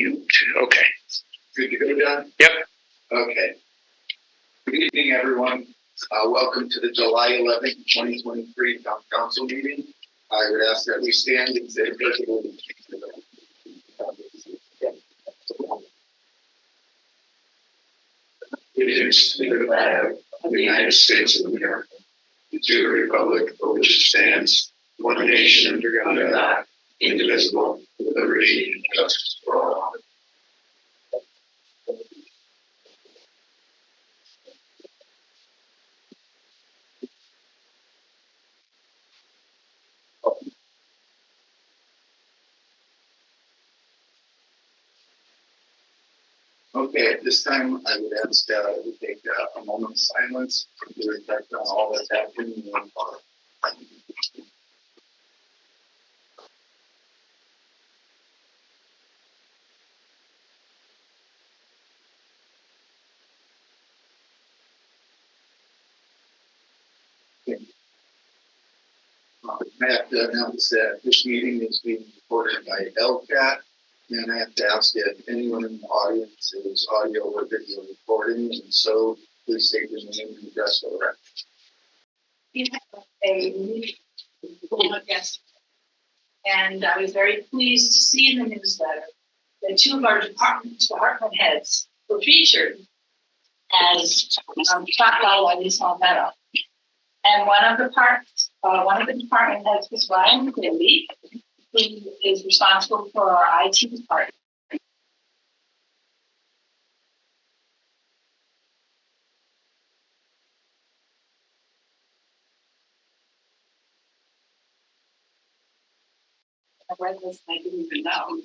Okay. Good to go, John? Yep. Okay. Good evening, everyone. Welcome to the July 11th, 2023 Town Council meeting. I would ask that we stand and say pledge of allegiance. Allegiance to the flag of the United States of America, and to the republic for which it stands, one nation under God, indivisible, with liberty and justice for all. Okay, at this time, I would ask we take a moment of silence to reflect on all that's happened in one part. I have to announce that this meeting is being recorded by LCAT, and I have to ask if anyone in the audience is audio or video recording, and so please state your name and address for the record. We have a new guest, and I was very pleased to see in the newsletter that two of our department heads were featured as spotlight on this Meadow. And one of the department heads was Ryan Quimby, who is responsible for our IT department. I read this and I didn't even know.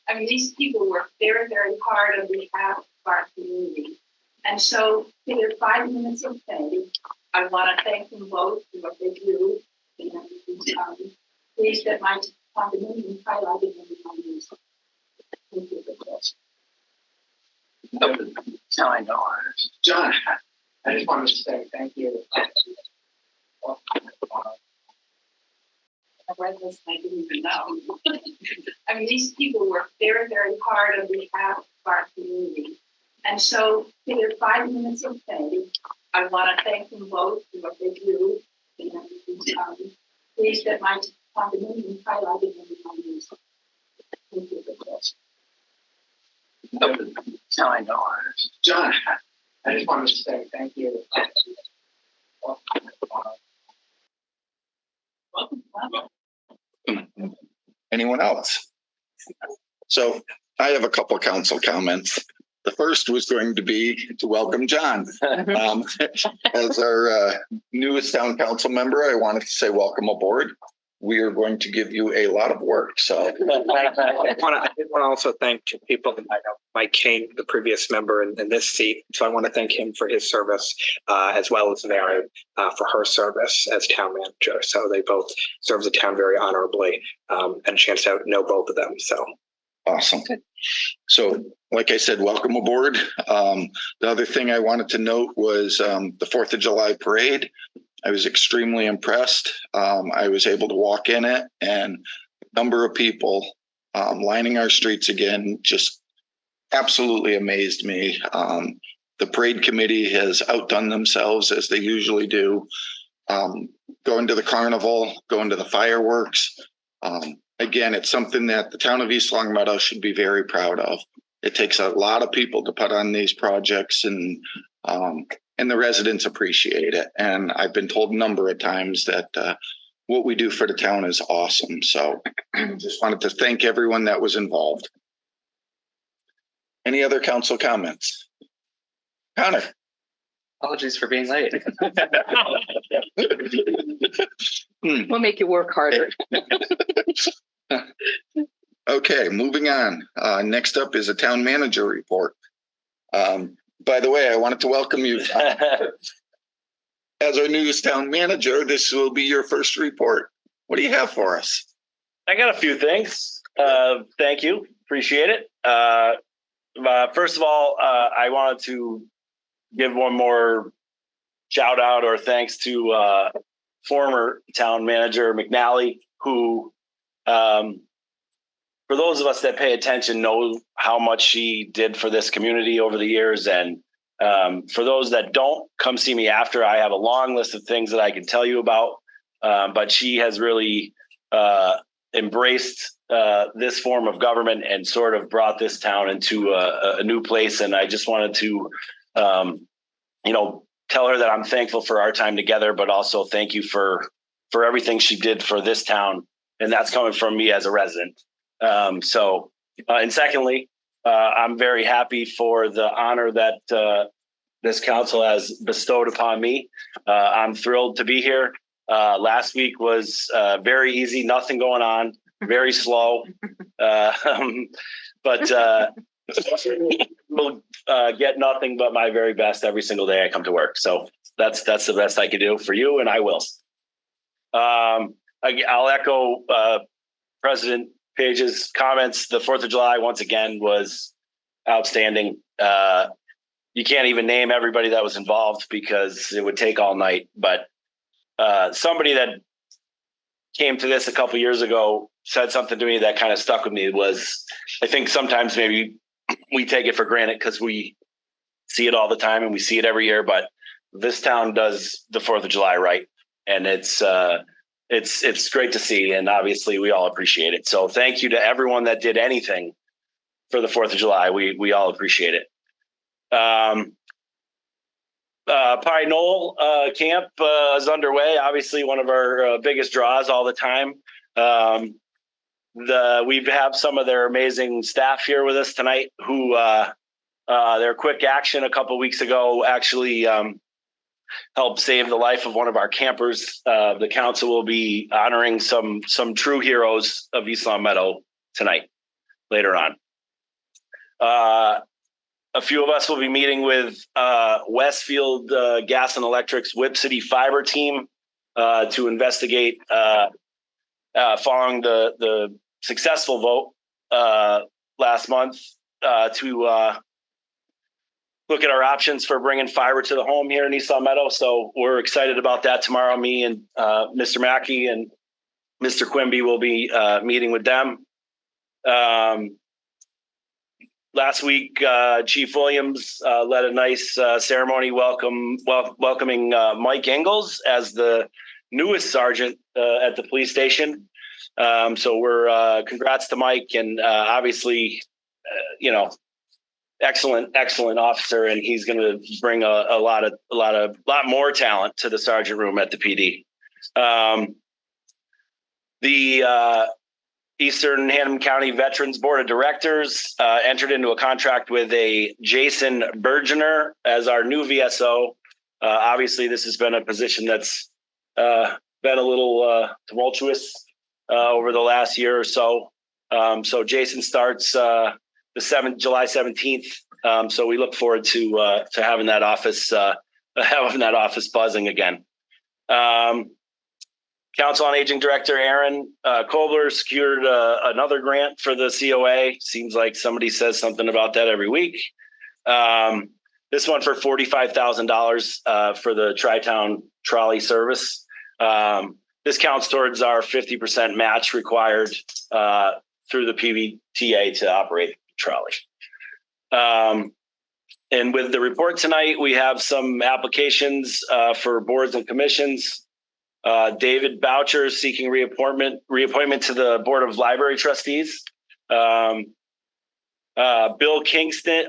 I mean, these people work very, very hard on behalf of our community. And so, for their 5 minutes of fame, I want to thank them both for what they do. And pleased that my condominium highlighted them on these. Thank you for this. Now I know. John, I just wanted to say thank you. I read this and I didn't even know. I mean, these people work very, very hard on behalf of our community. And so, for their 5 minutes of fame, I want to thank them both for what they do. And pleased that my condominium highlighted them on these. Thank you for this. Now I know. John, I just wanted to say thank you. Anyone else? So I have a couple of council comments. The first was going to be to welcome John. As our newest town council member, I wanted to say welcome aboard. We are going to give you a lot of work. So I want to also thank two people that I know. Mike Kane, the previous member in this seat. So I want to thank him for his service, as well as Mary for her service as town manager. So they both serve the town very honorably, and a chance to know both of them. So awesome. So like I said, welcome aboard. The other thing I wanted to note was the 4th of July parade. I was extremely impressed. I was able to walk in it, and a number of people lining our streets again just absolutely amazed me. The parade committee has outdone themselves as they usually do. Going to the carnival, going to the fireworks. Again, it's something that the town of East Longmeadow should be very proud of. It takes a lot of people to put on these projects, and the residents appreciate it. And I've been told a number of times that what we do for the town is awesome. So just wanted to thank everyone that was involved. Any other council comments? Connor. Apologies for being late. We'll make you work harder. Okay, moving on. Next up is a town manager report. By the way, I wanted to welcome you. As our newest town manager, this will be your first report. What do you have for us? I got a few things. Thank you. Appreciate it. First of all, I wanted to give one more shout out or thanks to former town manager McNally, who for those of us that pay attention, know how much she did for this community over the years. And for those that don't, come see me after. I have a long list of things that I can tell you about. But she has really embraced this form of government and sort of brought this town into a new place. And I just wanted to, tell her that I'm thankful for our time together, but also thank you for everything she did for this town. And that's coming from me as a resident. And secondly, I'm very happy for the honor that this council has bestowed upon me. I'm thrilled to be here. Last week was very easy, nothing going on, very slow. But we'll get nothing but my very best every single day I come to work. So that's the best I can do for you, and I will. I'll echo President Page's comments. The 4th of July, once again, was outstanding. You can't even name everybody that was involved because it would take all night. But somebody that came to this a couple of years ago said something to me that kind of stuck with me. Was, I think sometimes maybe we take it for granted because we see it all the time and we see it every year, but this town does the 4th of July right. And it's great to see. And obviously we all appreciate it. So thank you to everyone that did anything for the 4th of July. We all appreciate it. Pine Knoll camp is underway. Obviously one of our biggest draws all the time. We have some of their amazing staff here with us tonight who their quick action a couple of weeks ago actually helped save the life of one of our campers. The council will be honoring some true heroes of East Long Meadow tonight, later on. A few of us will be meeting with Westfield Gas and Electric's Whip City Fiber team to investigate following the successful vote last month to look at our options for bringing fiber to the home here in East Long Meadow. So we're excited about that tomorrow. Me and Mr. Mackey and Mr. Quimby will be meeting with them. Last week, Chief Williams led a nice ceremony welcoming Mike Ingalls as the newest sergeant at the police station. So we're congrats to Mike, and obviously, excellent officer, and he's going to bring a lot more talent to the sergeant room at the PD. The Eastern Hannum County Veterans Board of Directors entered into a contract with a Jason Bergener as our new VSO. Obviously, this has been a position that's been a little tumultuous over the last year or so. So Jason starts July 17th. So we look forward to having that office buzzing again. Council on Aging Director Aaron Kobler secured another grant for the COA. Seems like somebody says something about that every week. This one for $45,000 for the Tri-Town trolley service. This counts towards our 50% match required through the PVTA to operate the trolley. And with the report tonight, we have some applications for boards and commissions. David Boucher seeking reappointment to the Board of Library Trustees. Bill Kingston,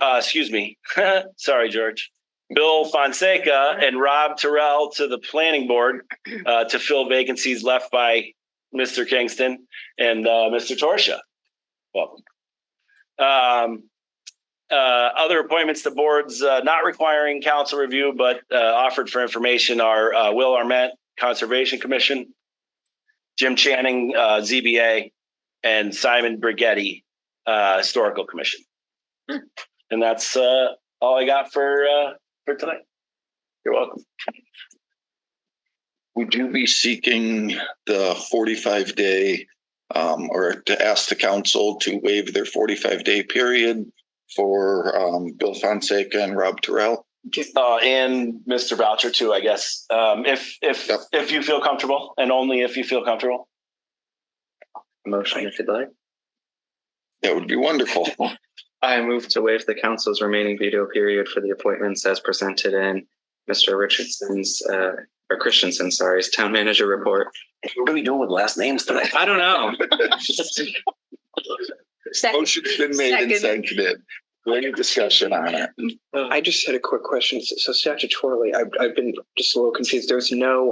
sorry, George. Bill Fonseca and Rob Terrell to the Planning Board to fill vacancies left by Mr. Kingston and Mr. Torsha. Welcome. Other appointments to boards not requiring council review, but offered for information are Will Arment, Conservation Commission, Jim Channing, ZBA, and Simon Brigetti, Historical Commission. And that's all I got for tonight. You're welcome. Would you be seeking the 45-day or to ask the council to waive their 45-day period for Bill Fonseca and Rob Terrell? And Mr. Boucher too, I guess. If you feel comfortable, and only if you feel comfortable. Motion if you'd like. That would be wonderful. I move to waive the council's remaining veto period for the appointments as presented in Mr. Richardson's, or Christensen's, sorry, his town manager report. What are we doing with last names tonight? I don't know. Motion's been made and seconded. Any discussion on it? I just had a quick question. So statutorily, I've been just a little confused. There's no,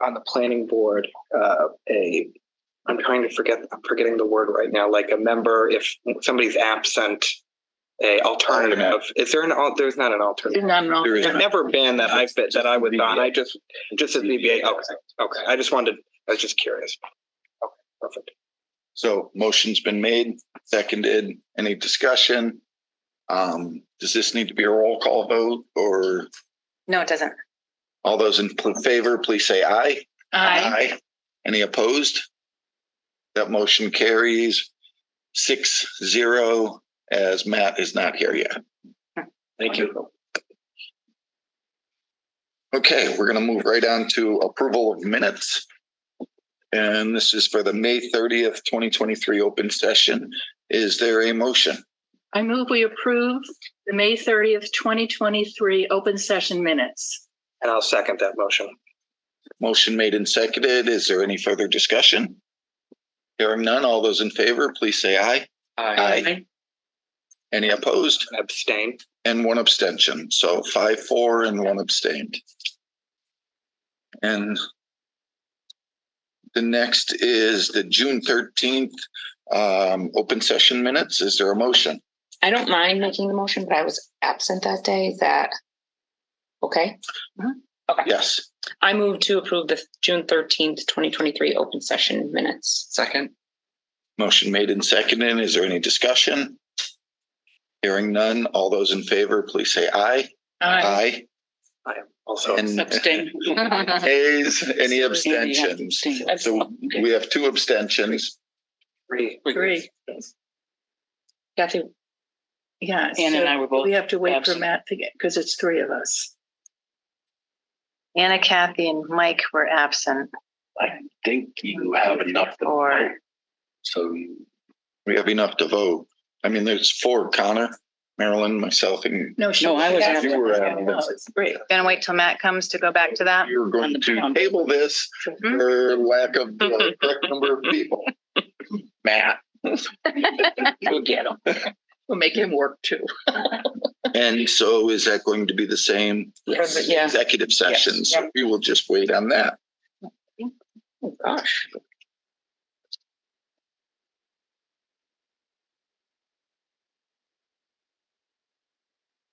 on the planning board, I'm forgetting the word right now, like a member, if somebody's absent, a alternative. Is there there's not an alternative. There is There's not. never been that I was on. I just as VBA. Okay. I was just curious. Okay, perfect. So motion's been made, seconded. Any discussion? Does this need to be a roll call vote, or No, it doesn't. all those in favor, please say aye. Aye. Any opposed? That motion carries 6-0, as Matt is not here yet. Thank you. Okay, we're going to move right on to approval of minutes. And this is for the May 30th, 2023 open session. Is there a motion? I move we approve the May 30th, 2023 open session minutes. And I'll second that motion. Motion made and seconded. Is there any further discussion? Hearing none, all those in favor, please say aye. Aye. Any opposed? Abstain. And one abstention. So 5-4 and one abstained. And the next is the June 13th open session minutes. Is there a motion? I don't mind making the motion, but I was absent that day. Is that okay? Okay. Yes. I move to approve the June 13th, 2023 open session minutes. Second. Motion made and seconded. Is there any discussion? Hearing none, all those in favor, please say aye. Aye. I am also. And Abstain. Hayes, any abstentions? So we have two abstentions. Three. Kathy. Yeah. Ann and I were both We have to wait absent. for Matt to get, because it's three of us. Anna, Kathy, and Mike were absent. I think you have enough to Or- vote. So We have enough to vote. I mean, there's four: Connor, Marilyn, myself, and No, I was absent. You were absent. No, it's great. Gonna wait till Matt comes to go back to that. you're going to table this for lack of the correct number of people. Matt. We'll get him. We'll make him work too. And so is that going to be the same Yes. Yeah. executive sessions? Yep. We will just wait on that. Oh, gosh.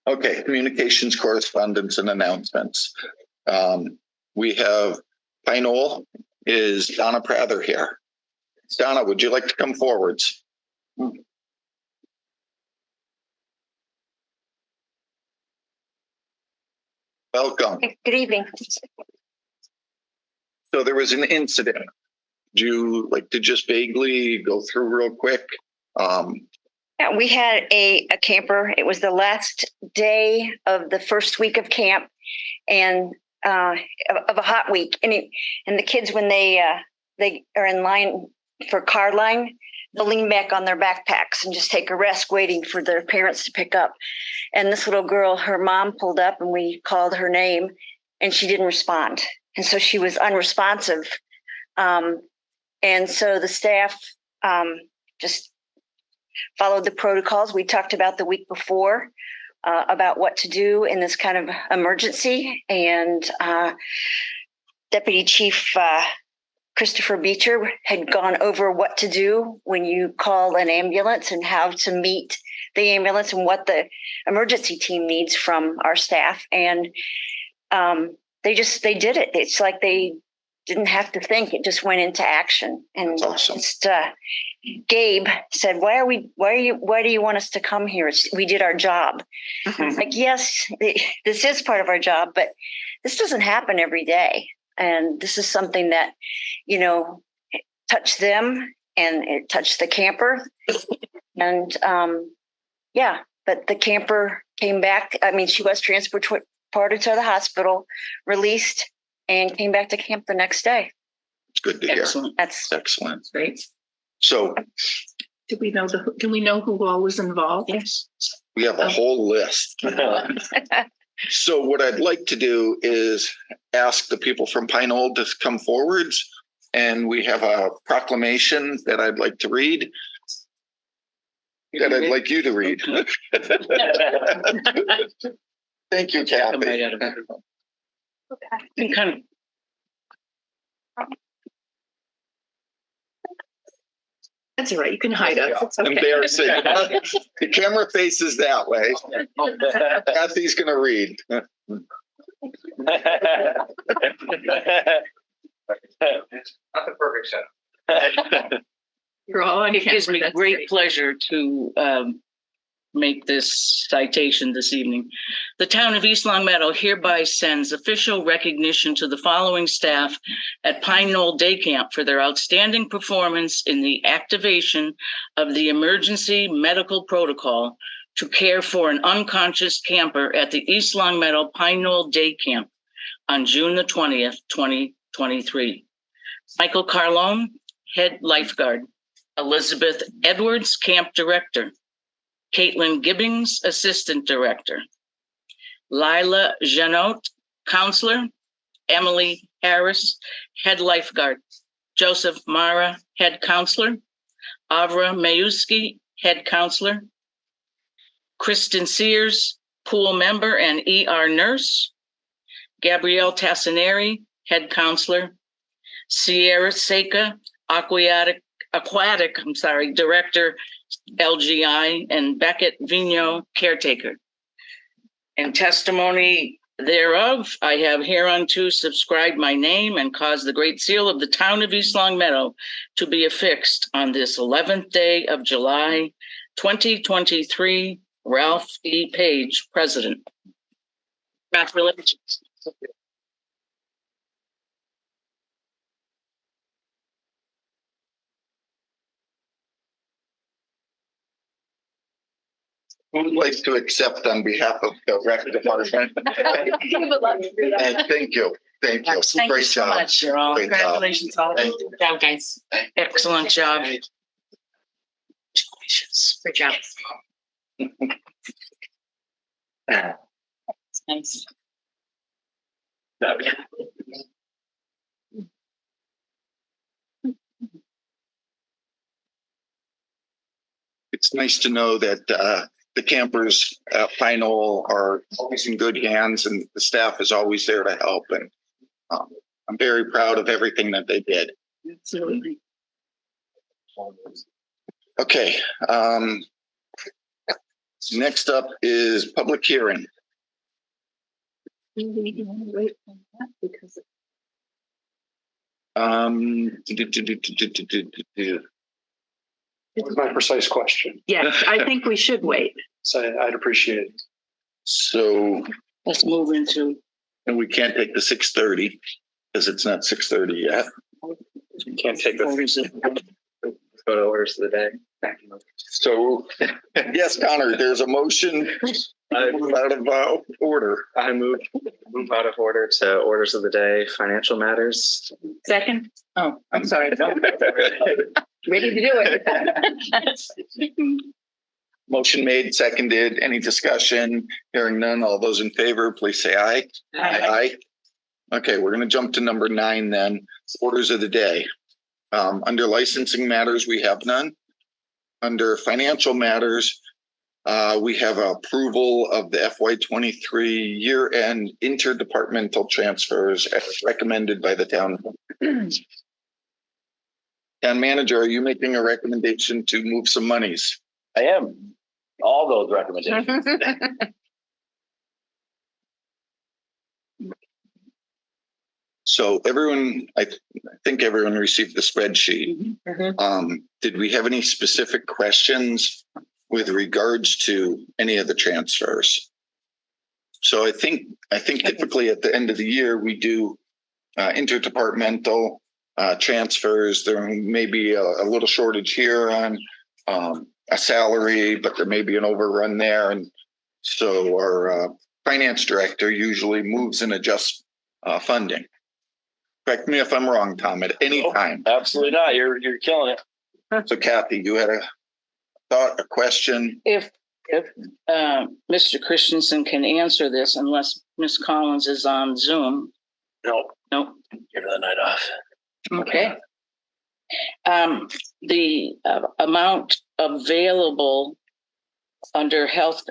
Okay, communications, correspondence, and announcements. We have Pine Knoll is Donna Prather here. Donna, would you like to come forwards? Welcome. Good evening. So there was an incident. Would you like to just vaguely go through real quick? Yeah, we had a camper. It was the last day of the first week of camp and of a hot week. And the kids, when they are in line for car line, they'll lean back on their backpacks and just take a rest waiting for their parents to pick up. And this little girl, her mom pulled up and we called her name and she didn't respond. And so she was unresponsive. And so the staff just followed the protocols we talked about the week before about what to do in this kind of emergency. And Deputy Chief Christopher Beecher had gone over what to do when you call an ambulance and how to meet the ambulance and what the emergency team needs from our staff. And they did it. It's like they didn't have to think. It just went into action. And That's awesome. just, Gabe said, why do you want us to come here? We did our job. Like, yes, this is part of our job, but this doesn't happen every day. And this is something that, it touched them and it touched the camper. And but the camper came back. I mean, she was transported to the hospital, released, and came back to camp the next day. It's good to hear. Excellent. That's Excellent. Great. So Do we know who all was involved? Yes. We have a whole list. So what I'd like to do is ask the people from Pine Knoll to come forwards, and we have a proclamation that I'd like to read. That I'd like you to read. Thank you, Kathy. Kind of. That's all right. You can hide us. It's okay. Embarrassing. The camera faces that way. Kathy's gonna read. Not the perfect setup. You're all on It gives camera. me That's great pleasure to make this citation this evening. The town of East Long Meadow hereby sends official recognition to the following staff at Pine Knoll Day Camp for their outstanding performance in the activation of the emergency medical protocol to care for an unconscious camper at the East Long Meadow Pine Knoll Day Camp on June the 20th, 2023. Michael Carlone, head lifeguard. Elizabeth Edwards, camp director. Caitlin Gibbings, assistant director. Lila Janot, counselor. Emily Harris, head lifeguard. Joseph Mara, head counselor. Avra Mayuski, head counselor. Kristen Sears, pool member and ER nurse. Gabrielle Tassinari, head counselor. Sierra Seca, aquatic, director, LGI, and Beckett Vigneault, caretaker. In testimony thereof, I have hereunto subscribed my name and caused the great seal of the town of East Long Meadow to be affixed on this 11th day of July, 2023. Ralph E. Page, President. Congratulations. Who would like to accept on behalf of the rec department? Thank you. Thank you. Thank you Great so job. much, you're all. Great job. Congratulations, all. Thank Good job, guys. Excellent job. Congratulations. Good job. Thanks. It's nice to know that the campers at Pine Knoll are always in good hands, and the staff is always there to help. And I'm very proud of everything that they did. Absolutely. Okay. Next up is public hearing. Because That was my precise question. yes, I think we should wait. So I'd appreciate it. So, Let's move into. and we can't take the 6:30 because it's not 6:30 yet. Can't take this. Go to orders of the day. So, yes, Connor, there's a motion out of order. I move out of order to orders of the day, financial matters. Second? Oh, I'm sorry. Ready to do it. Motion made, seconded. Any discussion? Hearing none. All those in favor, please say aye. Aye. Okay, we're going to jump to number 9 then. Orders of the day. Under licensing matters, we have none. Under financial matters, we have approval of the FY23 year-end interdepartmental transfers as recommended by the town. Town manager, are you making a recommendation to move some monies? I am. All those recommendations. So everyone, I think everyone received the spreadsheet. Did we have any specific questions with regards to any of the transfers? So I think typically at the end of the year, we do interdepartmental transfers. There may be a little shortage here on a salary, but there may be an overrun there. And so our finance director usually moves and adjusts funding. Correct me if I'm wrong, Tom, at any time. Absolutely not. You're killing it. So Kathy, you had thought, a question. If Mr. Christensen can answer this, unless Ms. Collins is on Zoom. No, Nope. give her the night off. Okay. The amount available under health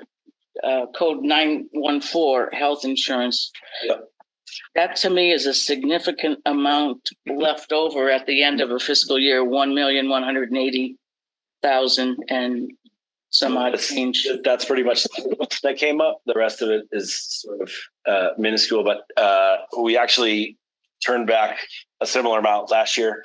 code 914 health insurance. Yep. That to me is a significant amount left over at the end of a fiscal year, 1,180,000 and some odd change. That's pretty much that came up. The rest of it is sort of minuscule, but we actually turned back a similar amount last year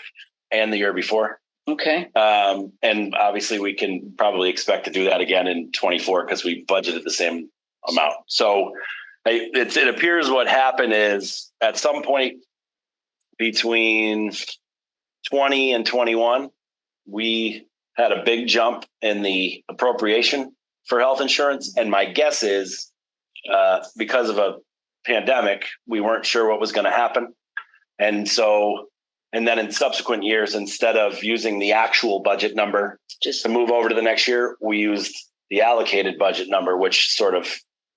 and the year before. Okay. And obviously we can probably expect to do that again in 24 because we budgeted the same amount. So it appears what happened is at some point between 20 and 21, we had a big jump in the appropriation for health insurance. And my guess is because of a pandemic, we weren't sure what was going to happen. And then in subsequent years, instead of using the actual budget number just to move over to the next year, we used the allocated budget number, which sort of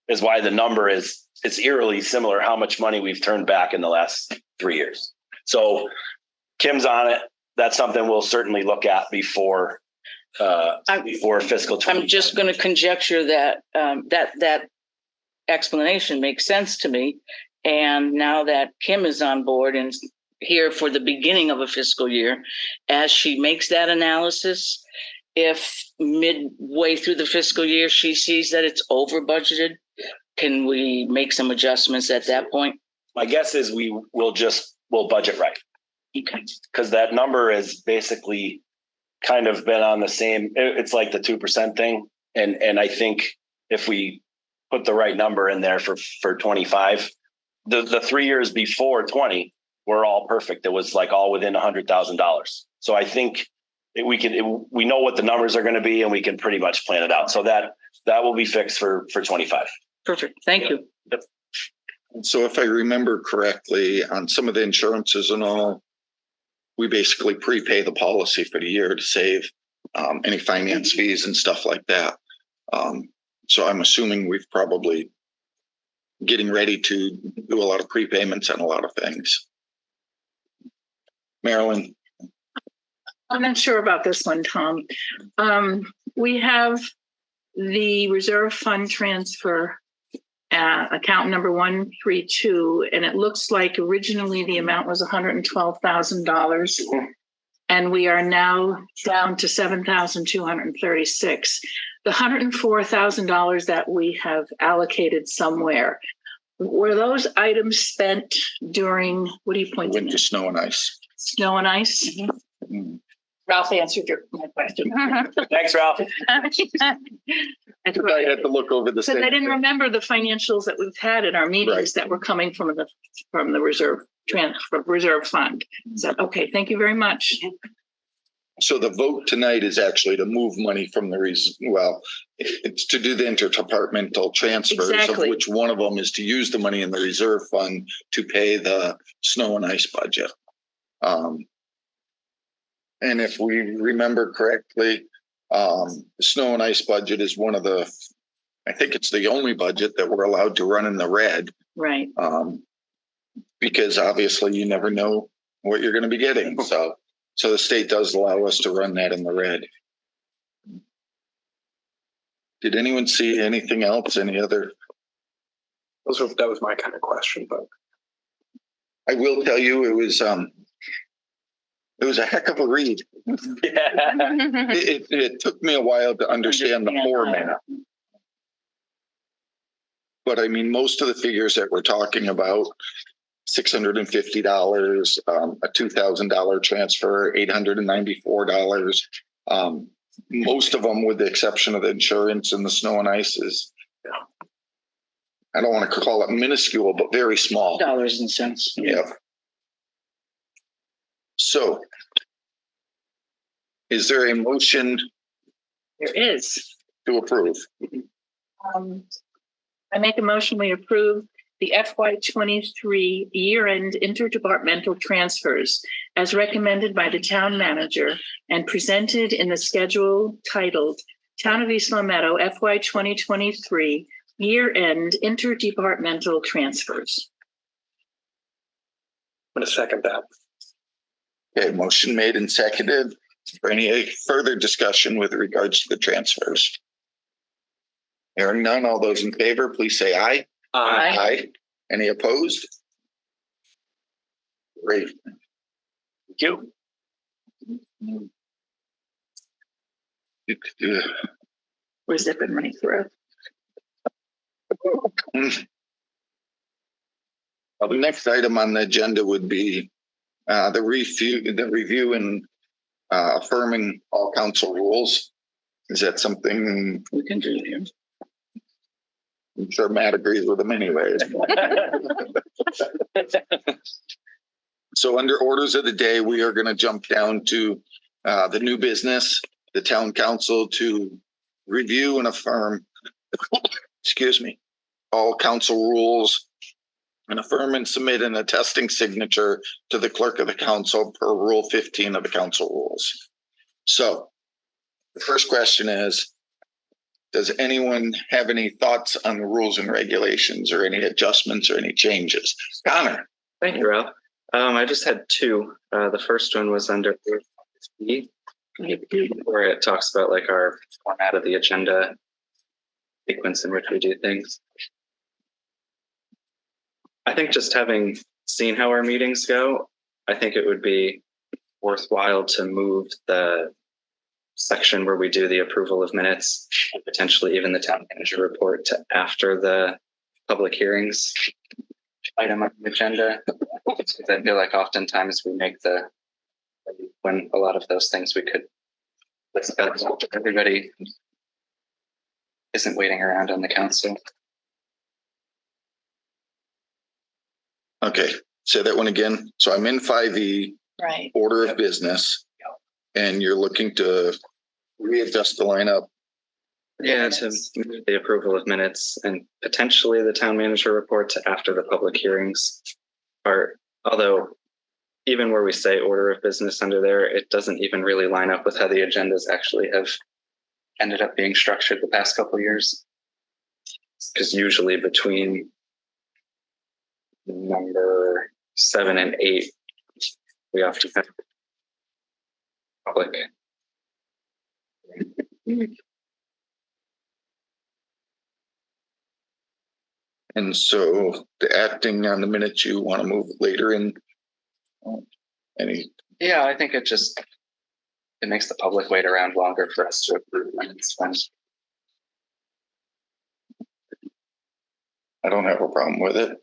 is why the number it's eerily similar how much money we've turned back in the last 3 years. So Kim's on it. That's something we'll certainly look at before fiscal 20. I'm just going to conjecture that that explanation makes sense to me. And now that Kim is on board and here for the beginning of a fiscal year, as she makes that analysis, if midway through the fiscal year she sees that it's over budgeted, can we make some adjustments at that point? My guess is we'll budget right. Okay. Because that number is basically kind of been on the same, it's like the 2% thing. And I think if we put the right number in there for 25, the 3 years before 20 were all perfect. It was like all within $100,000. So I think we know what the numbers are going to be and we can pretty much plan it out. So that will be fixed for 25. Perfect. Thank you. Yep. So if I remember correctly, on some of the insurances and all, we basically prepay the policy for the year to save any finance fees and stuff like that. So I'm assuming we've probably getting ready to do a lot of prepayments on a lot of things. Marilyn. I'm not sure about this one, Tom. We have the reserve fund transfer account number 132, and it looks like originally the amount was $112,000, and we are now down to $7,236. The $104,000 that we have allocated somewhere, were those items spent during, what do you point to? Winter snow and ice. Snow and ice? Mm-hmm. Ralph answered my question. Thanks, Ralph. I had to look over the Because I didn't remember the financials that we've had at our meetings that were coming from the reserve fund. So, okay, thank you very much. So the vote tonight is actually to move money from it's to do the interdepartmental transfers, Exactly. of which one of them is to use the money in the reserve fund to pay the snow and ice budget. And if we remember correctly, the snow and ice budget is one of I think it's the only budget that we're allowed to run in the red. Right. Because obviously you never know what you're going to be getting. So the state does allow us to run that in the red. Did anyone see anything else? Any other? That was my kind of question, but I will tell you, it was a heck of a read. It took me a while to understand the format. But I mean, most of the figures that we're talking about, $650, a $2,000 transfer, $894. Most of them, with the exception of the insurance and the snow and ice, I don't want to call it minuscule, but very small. Dollars and cents. Yeah. So, is there a motion There is. to approve? I make a motion, we approve the FY23 year-end interdepartmental transfers as recommended by the town manager and presented in the schedule titled Town of East Long Meadow FY 2023 year-end interdepartmental transfers. I'm going to second that. Okay, motion made and seconded. For any further discussion with regards to the transfers? Hearing none, all those in favor, please say aye. Aye. Aye. Any opposed? Great. Thank you. We're zipping right through. Well, the next item on the agenda would be the review and affirming all council rules. Is that something We can do it. I'm sure Matt agrees with them anyway? So under orders of the day, we are going to jump down to the new business, the town council to review and affirm, excuse me, all council rules and affirm and submit an attesting signature to the clerk of the council per Rule 15 of the council rules. So the first question is, does anyone have any thoughts on the rules and regulations or any adjustments or any changes? Connor. Thank you, Ralph. I just had two. The first one was under B, where it talks about like our format of the agenda, sequence in which we do things. I think just having seen how our meetings go, I think it would be worthwhile to move the section where we do the approval of minutes and potentially even the town manager report to after the public hearings item on the agenda. Because I feel like oftentimes we make when a lot of those things we could discuss, everybody isn't waiting around on the council. Okay, say that one again. So I'm in 5E, Right. order of business, and you're looking to readjust the lineup. Yeah, to move the approval of minutes and potentially the town manager report to after the public hearings. Although even where we say order of business under there, it doesn't even really line up with how the agendas actually have ended up being structured the past couple of years. Because usually between number 7 and 8, we often have public. And so the acting on the minutes, you want to move later in any? Yeah, I think it makes the public wait around longer for us to approve minutes. I don't have a problem with it.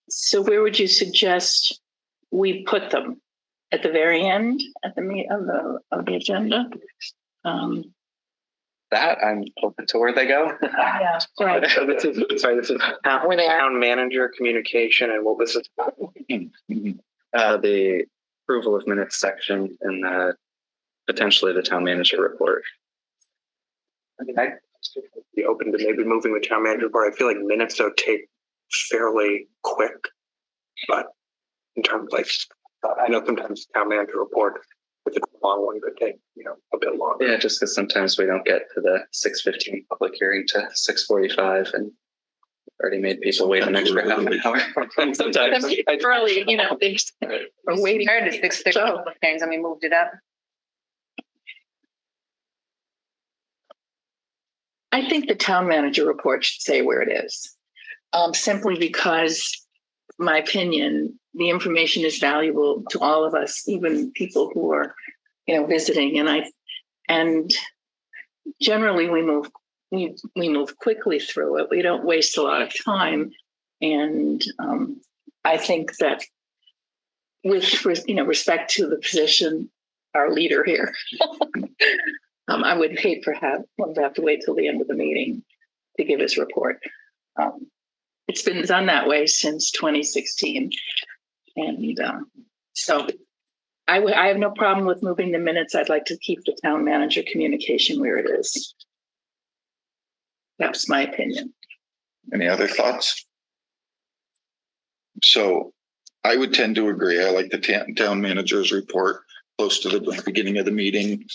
So where would you suggest we put them? At the very end, at the of the agenda? That I'm open to where they go. Yeah, right. So this is town manager communication and what this is. The approval of minutes section and potentially the town manager report. I mean, I'd be open to maybe moving the town manager report. I feel like minutes don't take fairly quick, but in terms like, I know sometimes town manager report, if it's a long one, could take, a bit longer. Yeah, just because sometimes we don't get to the 6:15 public hearing to 6:45 and already made people wait an extra half an hour. Sometimes. Early, they are waiting. Prior to 6:30 public hearings, and we moved it up. I think the town manager report should say where it is. Simply because, my opinion, the information is valuable to all of us, even people who are, visiting. And generally we move quickly through it. We don't waste a lot of time. And I think that with respect to the position, our leader here, I would hate for him to have to wait till the end of the meeting to give his report. It's been done that way since 2016. And so I have no problem with moving the minutes. I'd like to keep the town manager communication where it is. That's my opinion. Any other thoughts? So I would tend to agree. I like the town manager's report close to the beginning of the meeting.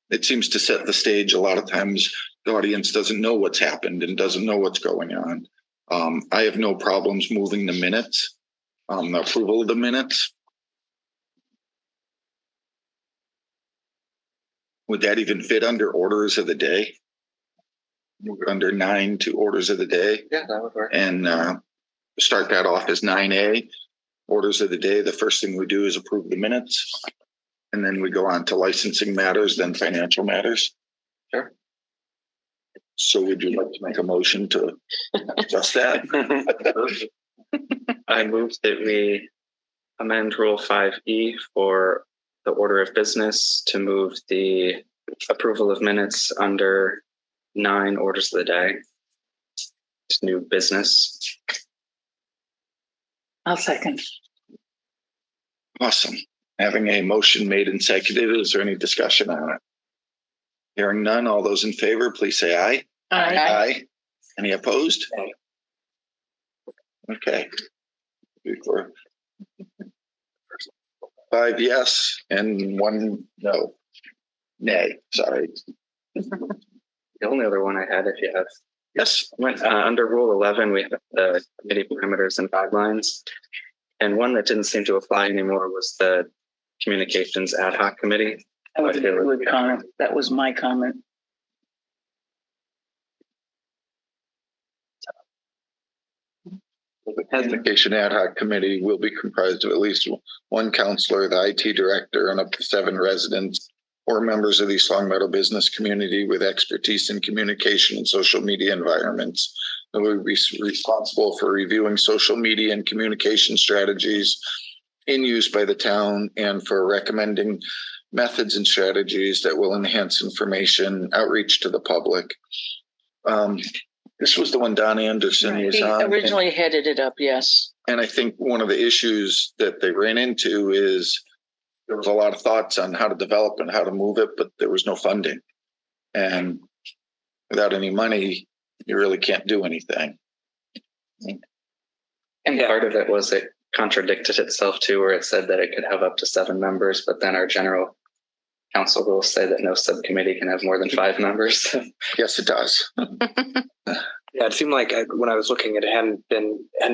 it seems to set the stage. A lot of times the audience doesn't know what's happened and doesn't know what's going on. I have no problems moving the minutes, the approval of the minutes. Would that even fit under orders of the day? Move it under 9 to orders of the day Yeah, that would work. and start that off as 9A. Orders of the day. The first thing we do is approve the minutes. And then we go on to licensing matters, then financial matters. Sure. So would you like to make a motion to adjust that? I move that we amend Rule 5E for the order of business to move the approval of minutes under 9 orders of the day. It's new business. I'll second. Awesome. Having a motion made and seconded, is there any discussion on it? Hearing none, all those in favor, please say aye. Aye. Any opposed? Okay. 5 yes and 1 no. Nay, sorry. The only other one I had, if you have, Yes. under Rule 11, we have the committee parameters and guidelines. And one that didn't seem to apply anymore was the Communications Ad Hoc Committee. That was a good comment. That was my comment. The Communication Ad Hoc Committee will be comprised of at least one counselor, the IT director, and up to 7 residents or members of the East Long Meadow business community with expertise in communication and social media environments. They will be responsible for reviewing social media and communication strategies in use by the town and for recommending methods and strategies that will enhance information outreach to the public. This was the one Don Anderson was He on. originally headed it up, yes. And I think one of the issues that they ran into is there was a lot of thoughts on how to develop and how to move it, but there was no funding. And without any money, you really can't do anything. And part of it was it contradicted itself too, where it said that it could have up to 7 members, but then our general council rules say that no subcommittee can have more than 5 members. Yes, it does. Yeah, it seemed like when I was looking, it hadn't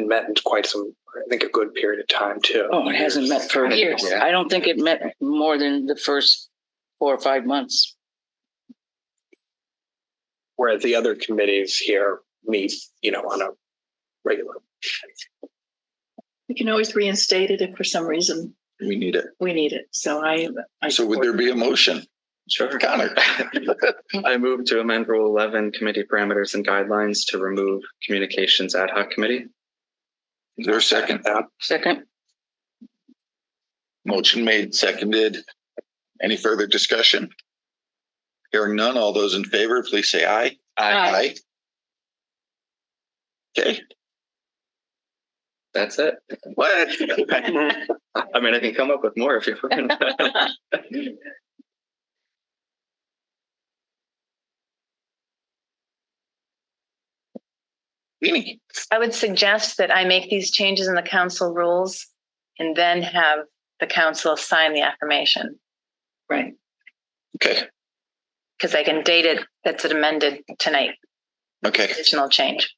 met in quite some, I think, a good period of time too. Oh, it hasn't met for years. Yeah. I don't think it met more than the first 4 or 5 months. Whereas the other committees here meet, on a regular. We can always reinstate it if for some reason We need it. we need it. So So would there be a motion? Sure. Connor. I move to amend Rule 11, committee parameters and guidelines to remove Communications Ad Hoc Committee. Is there a second? Second, Motion made, seconded. Any further discussion? Hearing none, all those in favor, please say aye. Aye. Okay. That's it. What? I mean, I can come up with more if you want. Beanie. I would suggest that I make these changes in the council rules and then have the council sign the affirmation, right. Okay. because I can date it that's amended tonight, Okay. additional change.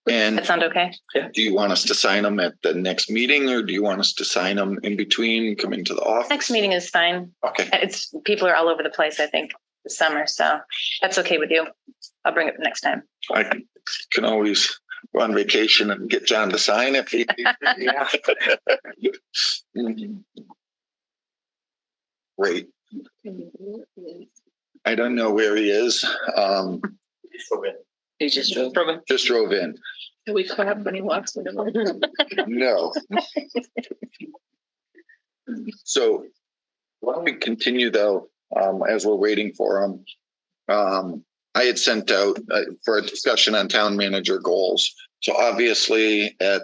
And That sound okay? do you want us to sign them at the next meeting, or do you want us to sign them in between, come into the office? Next meeting is fine. Okay. It's people are all over the place, I think, this summer, so that's okay with you. I'll bring it next time. I can always go on vacation and get John to sign if he. Yeah. Great. I don't know where he is. he just drove. Just drove in. Can we clap when he walks in the room? No. So why don't we continue though, as we're waiting for him? I had sent out for a discussion on town manager goals. So obviously at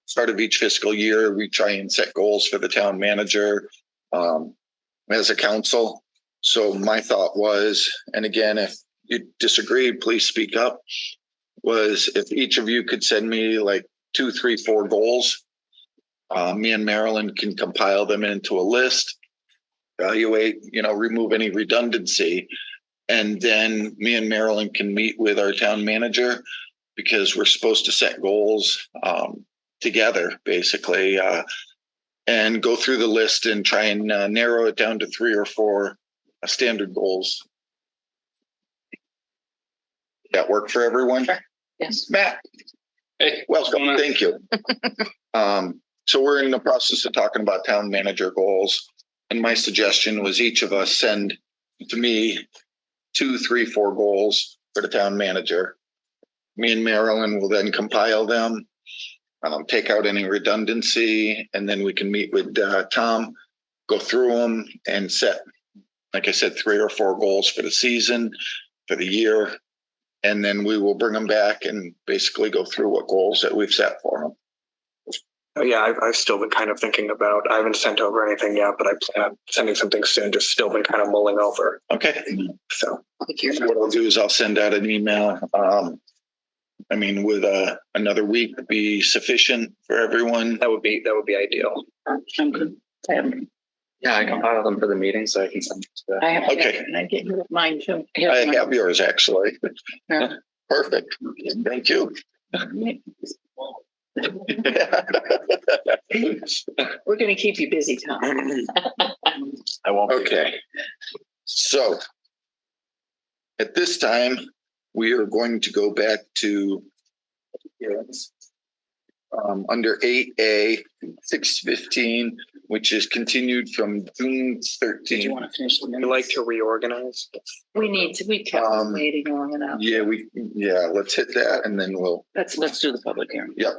start of each fiscal year, we try and set goals for the town manager as a council. So my thought was, and again, if you disagree, please speak up, was if each of you could send me like 2, 3, 4 goals, me and Marilyn can compile them into a list evaluate, remove any redundancy. And then me and Marilyn can meet with our town manager because we're supposed to set goals together, basically, and go through the list and try and narrow it down to 3 or 4 standard goals. That work for everyone? Yes. Matt. Hey, welcome. Thank you. So we're in the process of talking about town manager goals. And my suggestion was each of us send to me 2, 3, 4 goals for the town manager. Me and Marilyn will then compile them, take out any redundancy, and then we can meet with Tom, go through them and set, like I said, 3 or 4 goals for the season, for the year. And then we will bring them back and basically go through what goals that we've set for them. Yeah, I've still been kind of thinking about, I haven't sent over anything yet, but I plan on sending something soon, just still been kind of mulling over. Okay. So What I'll do is I'll send out an email. Would another week be sufficient for everyone? that would be ideal. I'm good. Yeah, I compile them for the meeting so I can send them to I have, Okay. And I get you mine too. I have yours actually. Yeah. Perfect. Thank you. We're gonna keep you busy, Tom. I won't. Okay. So at this time, we are going to go back to under 8A 615, which is continued from June 13th. Want to finish the I'd like to reorganize. We kept waiting long enough. Yeah, let's hit that and then we'll. Let's do the public hearing. Yep.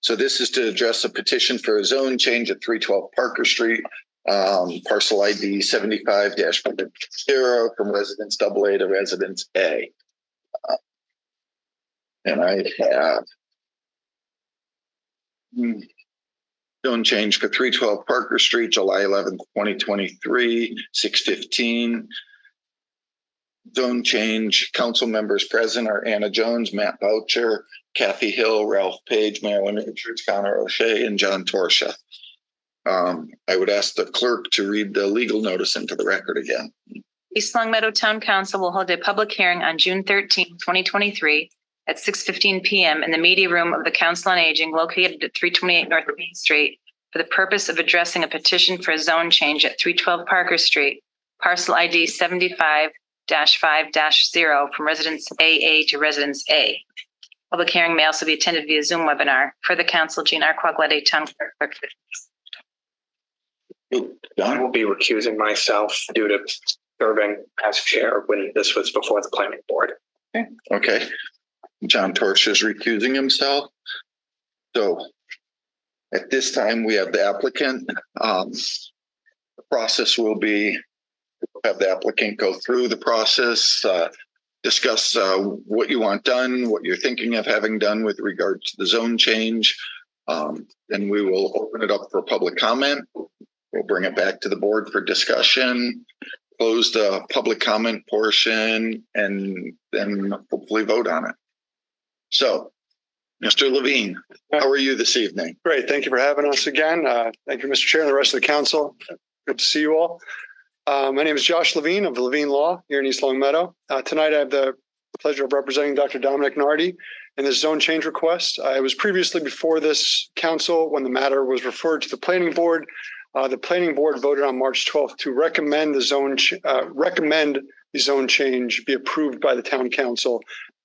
So this is to address a petition for a zone change at 312 Parker Street, parcel ID 75-0 from residence AA to residence A. And I have zone change for 312 Parker Street, July 11th, 2023, 6:15. Zone change, council members present are Anna Jones, Matt Boucher, Kathy Hill, Ralph Page, Marilyn Richards, Connor O'Shea, and John Torsha. I would ask the clerk to read the legal notice into the record again. East Long Meadow Town Council will hold a public hearing on June 13, 2023 at 6:15 p.m. in the media room of the Council on Aging located at 328 North Main Street for the purpose of addressing a petition for a zone change at 312 Parker Street, parcel ID 75-5-0 from residence AA to residence A. Public hearing may also be attended via Zoom webinar. For the council, Jean R. Quaglietti, Town Clerk. I will be recusing myself due to serving as chair when this was before the planning board. Okay. John Torch is recusing himself. So at this time, we have the applicant. The process will be have the applicant go through the process, discuss what you want done, what you're thinking of having done with regard to the zone change. Then we will open it up for public comment. We'll bring it back to the board for discussion, close the public comment portion, and then hopefully vote on it. So, Mr. Levine, how are you this evening? Great. Thank you for having us again. Thank you, Mr. Chair, and the rest of the council. Good to see you all. My name is Josh Levine of Levine Law here in East Long Meadow. Tonight, I have the pleasure of representing Dr. Dominic Nardi in this zone change request. I was previously before this council when the matter was referred to the planning board. The planning board voted on March 12th to recommend the zone change be approved by the town council.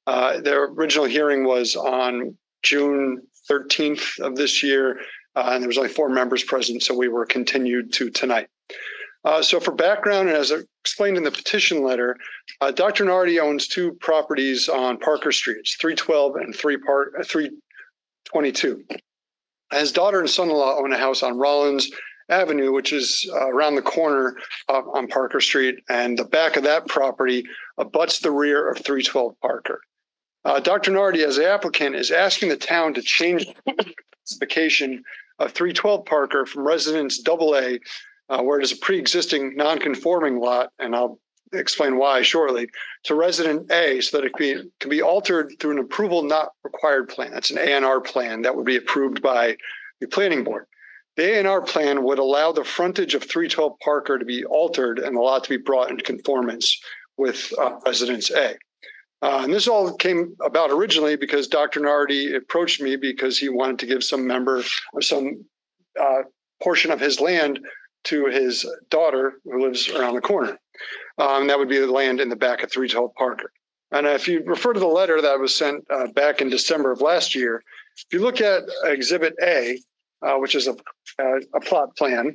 Their original hearing was on June 13th of this year, and there was only 4 members present, so we were continued to tonight. So for background, and as I explained in the petition letter, Dr. Nardi owns 2 properties on Parker Street. It's 312 and 322. His daughter and son-in-law own a house on Rollins Avenue, which is around the corner on Parker Street, and the back of that property abuts the rear of 312 Parker. Dr. Nardi, as the applicant, is asking the town to change the classification of 312 Parker from residence AA, where it is a pre-existing non-conforming lot, and I'll explain why shortly, to resident A, so that it can be altered through an approval not required plan. That's an A&R plan that would be approved by the planning board. The A&R plan would allow the frontage of 312 Parker to be altered and the lot to be brought into conformance with Residence A. And this all came about originally because Dr. Nardi approached me because he wanted to give some member or some portion of his land to his daughter who lives around the corner. That would be the land in the back of 312 Parker. And if you refer to the letter that was sent back in December of last year, if you look at Exhibit A, which is a plot plan,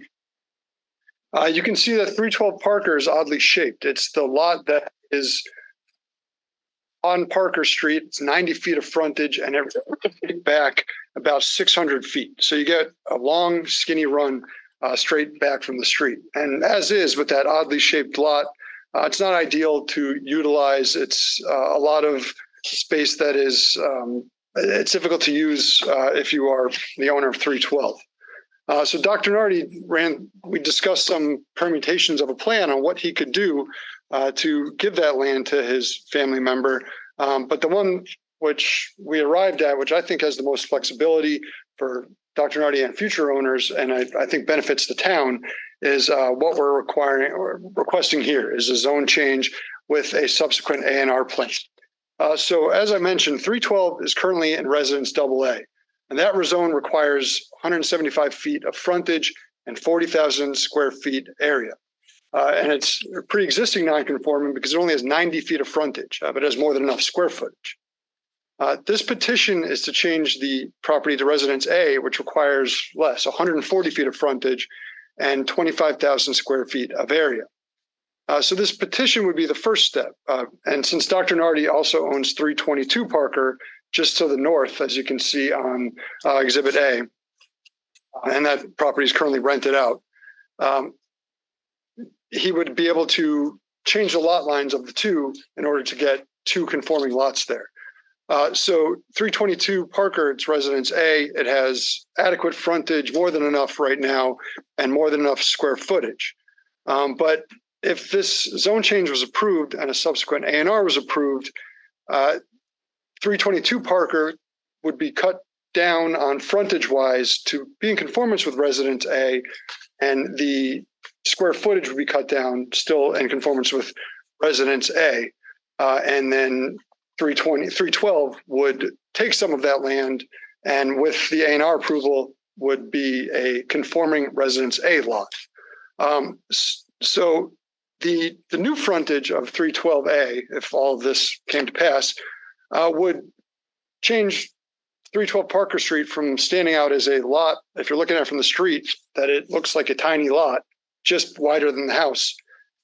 you can see that 312 Parker is oddly shaped. It's the lot that is on Parker Street. It's 90 feet of frontage and it back about 600 feet. So you get a long, skinny run straight back from the street. And as is with that oddly shaped lot, it's not ideal to utilize. It's a lot of space that is, it's difficult to use if you are the owner of 312. So Dr. Nardi we discussed some permutations of a plan on what he could do to give that land to his family member. But the one which we arrived at, which I think has the most flexibility for Dr. Nardi and future owners, and I think benefits the town, is what we're requesting here is a zone change with a subsequent A&R plan. So as I mentioned, 312 is currently in Residence AA, and that zone requires 175 feet of frontage and 40,000 square feet area. And it's pre-existing non-conforming because it only has 90 feet of frontage, but it has more than enough square footage. This petition is to change the property to Residence A, which requires less, 140 feet of frontage and 25,000 square feet of area. So this petition would be the first step. And since Dr. Nardi also owns 322 Parker, just to the north, as you can see on Exhibit A, and that property is currently rented out, he would be able to change the lot lines of the two in order to get two conforming lots there. So 322 Parker, it's Residence A. It has adequate frontage, more than enough right now, and more than enough square footage. But if this zone change was approved and a subsequent A&R was approved, 322 Parker would be cut down on frontage-wise to be in conformance with Residence A, and the square footage would be cut down still in conformance with Residence A. And then 312 would take some of that land and with the A&R approval would be a conforming Residence A lot. So the new frontage of 312A, if all of this came to pass, would change 312 Parker Street from standing out as a lot, if you're looking at it from the street, that it looks like a tiny lot, just wider than the house.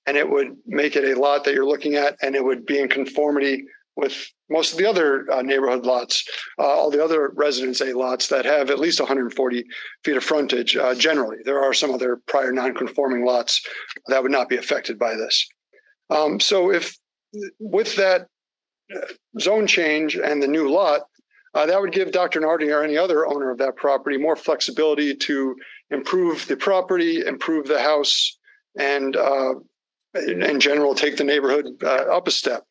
And it would make it a lot that you're looking at, and it would be in conformity with most of the other neighborhood lots, all the other Residence A lots that have at least 140 feet of frontage. Generally, there are some other prior non-conforming lots that would not be affected by this. So if with that zone change and the new lot, that would give Dr. Nardi or any other owner of that property more flexibility to improve the property, improve the house, and in general, take the neighborhood up a step.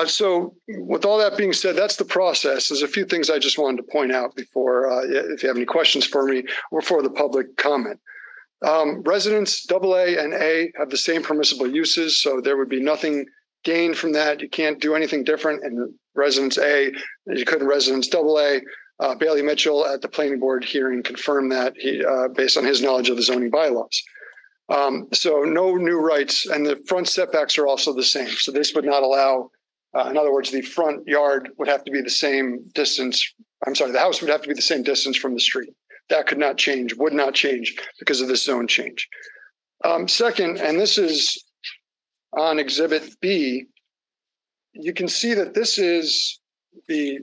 So with all that being said, that's the process. There's a few things I just wanted to point out before, if you have any questions for me or for the public comment. Residence AA and A have the same permissible uses, so there would be nothing gained from that. You can't do anything different in Residence A as you could in Residence AA. Bailey Mitchell at the planning board hearing confirmed that based on his knowledge of the zoning bylaws. So no new rights, and the front setbacks are also the same. So this would not allow, in other words, the front yard would have to be the same distance. I'm sorry, the house would have to be the same distance from the street. That could not change, would not change because of this zone change. Second, and this is on Exhibit B, you can see that this is the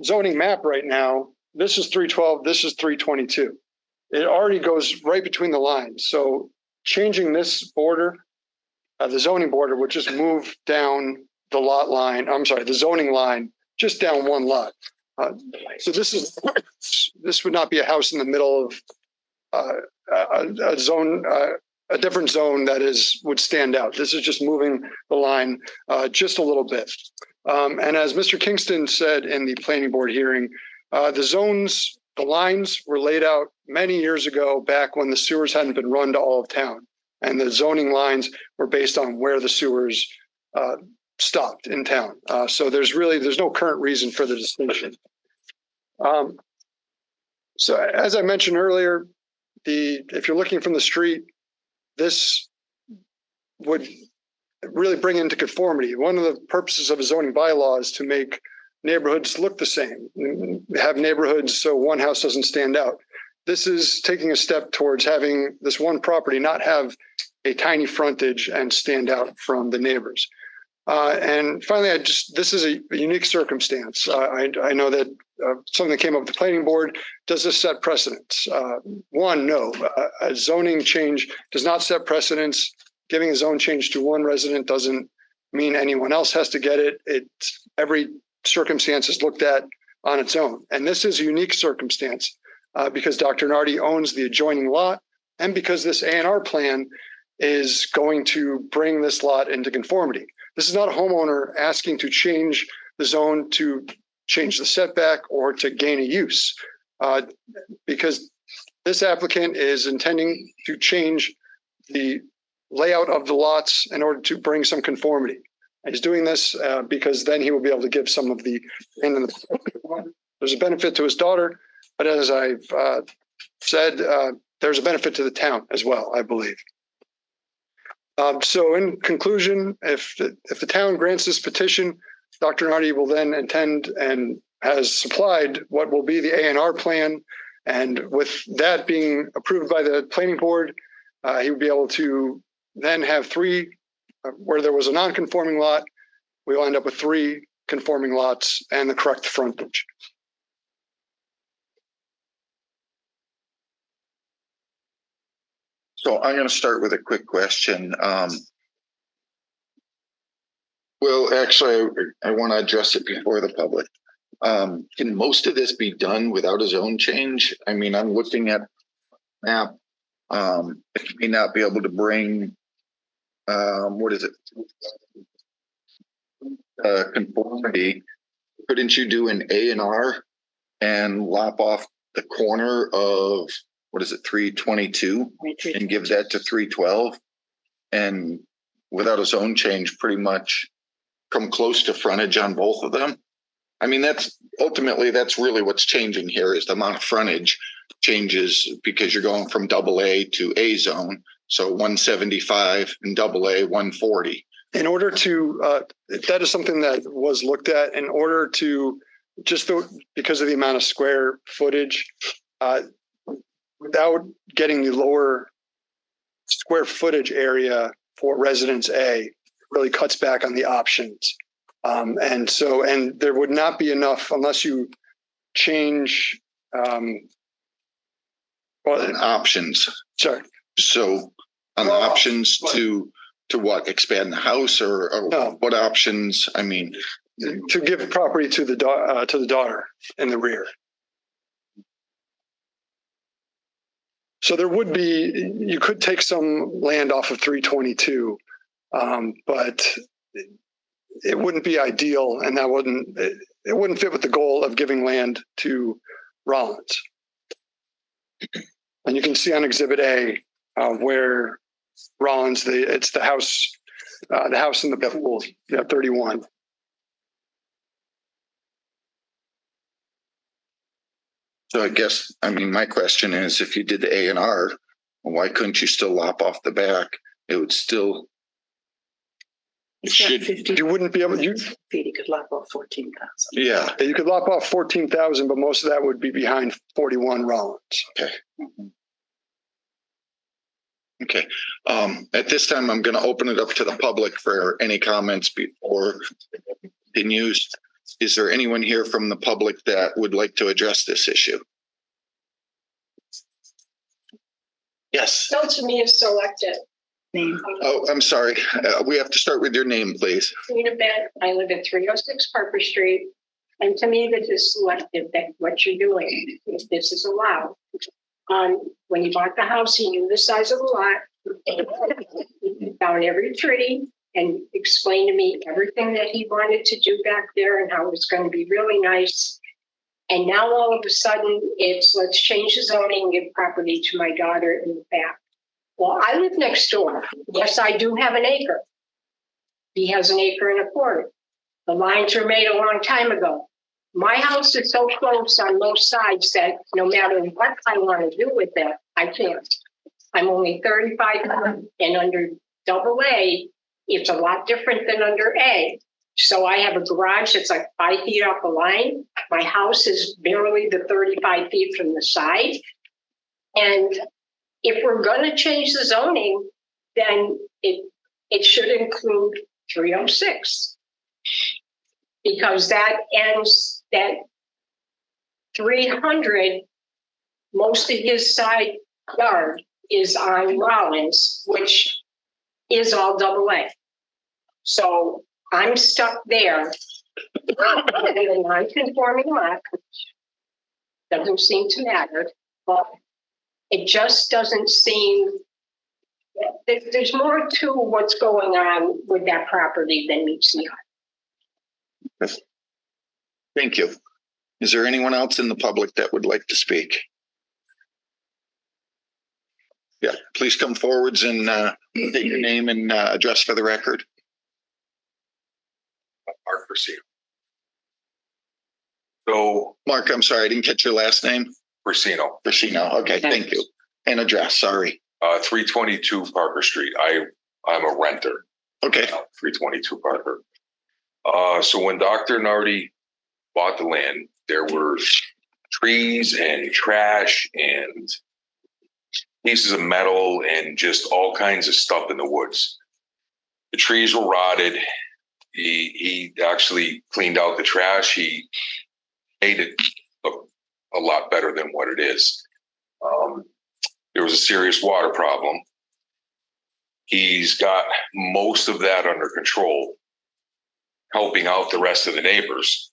zoning map right now. This is 312, this is 322. It already goes right between the lines. So changing this border, the zoning border would just move down the lot line, I'm sorry, the zoning line, just down one lot. So this would not be a house in the middle of a zone, a different zone that would stand out. This is just moving the line just a little bit. And as Mr. Kingston said in the planning board hearing, the zones the lines were laid out many years ago, back when the sewers hadn't been run to all of town. And the zoning lines were based on where the sewers stopped in town. So there's no current reason for the distinction. So as I mentioned earlier, if you're looking from the street, this would really bring into conformity. One of the purposes of a zoning bylaw is to make neighborhoods look the same, have neighborhoods so one house doesn't stand out. This is taking a step towards having this one property not have a tiny frontage and stand out from the neighbors. And finally, this is a unique circumstance. I know that something that came up with the planning board, does this set precedents? One, no. A zoning change does not set precedents. Giving a zone change to one resident doesn't mean anyone else has to get it. Every circumstance is looked at on its own. And this is a unique circumstance because Dr. Nardi owns the adjoining lot, and because this A&R plan is going to bring this lot into conformity. This is not a homeowner asking to change the zone to change the setback or to gain a use, because this applicant is intending to change the layout of the lots in order to bring some conformity. And he's doing this because then he will be able to give some of the, and there's a benefit to his daughter, but as I've said, there's a benefit to the town as well, I believe. So in conclusion, if the town grants this petition, Dr. Nardi will then intend and has supplied what will be the A&R plan. And with that being approved by the planning board, he would be able to then have three, where there was a non-conforming lot, we will end up with three conforming lots and the correct frontage. So I'm going to start with a quick question. Well, actually, I want to address it before the public. Can most of this be done without a zone change? I mean, I'm looking at map. It may not be able to bring, what is it? Conformity. Couldn't you do an A&R and lop off the corner of, what is it, 322 and give that to 312? And without a zone change, pretty much come close to frontage on both of them. I mean, that's really what's changing here is the amount of frontage changes because you're going from AA to A zone. So 175 and AA 140. In order to, that is something that was looked at in order to, because of the amount of square footage, without getting the lower square footage area for residence A, really cuts back on the options. And there would not be enough unless you change options. Sorry. So on the options to what, expand the house or no. What options? I mean, to give property to the daughter in the rear. So there would be, you could take some land off of 322, but it wouldn't be ideal, and that it wouldn't fit with the goal of giving land to Rollins. And you can see on Exhibit A where Rollins, it's the house in the pool, 31. So I guess, I mean, my question is, if you did the A&R, why couldn't you still lop off the back? It would still. You wouldn't be able to. You could lop off 14,000. Yeah. You could lop off 14,000, but most of that would be behind 41 Rollins. Okay. Okay. At this time, I'm going to open it up to the public for any comments before it continues. Is there anyone here from the public that would like to address this issue? Yes. Bill to me is selected. Name. Oh, I'm sorry. We have to start with your name, please. Rita Bennett. I live at 306 Parker Street. And to me, this is selective that what you're doing, if this is allowed. When you bought the house, he knew the size of the lot. He found every tree and explained to me everything that he wanted to do back there and how it was going to be really nice. And now all of a sudden it's, let's change the zoning and give property to my daughter in the back. Well, I live next door. Yes, I do have an acre. He has an acre and a quarter. The lines were made a long time ago. My house is so close on most sides that no matter what I want to do with it, I can't. I'm only 35 and under double A, it's a lot different than under A. So I have a garage that's like 5 feet off the line. My house is barely the 35 feet from the side. And if we're going to change the zoning, then it should include 306. Because that ends that 300, most of his side yard is on Rollins, which is all double A. So I'm stuck there with a non-conforming lot. Doesn't seem to matter, but it just doesn't seem, there's more to what's going on with that property than meets the eye. Thank you. Is there anyone else in the public that would like to speak? Yeah, please come forwards and state your name and address for the record. Mark Persino. So, Mark, I'm sorry, I didn't catch your last name. Persino. Okay, thank you. And address, sorry. 322 Parker Street. I'm a renter. Okay. 322 Parker. So when Dr. Nardi bought the land, there were trees and trash and pieces of metal and just all kinds of stuff in the woods. The trees were rotted. He actually cleaned out the trash. He made it look a lot better than what it is. There was a serious water problem. He's got most of that under control, helping out the rest of the neighbors.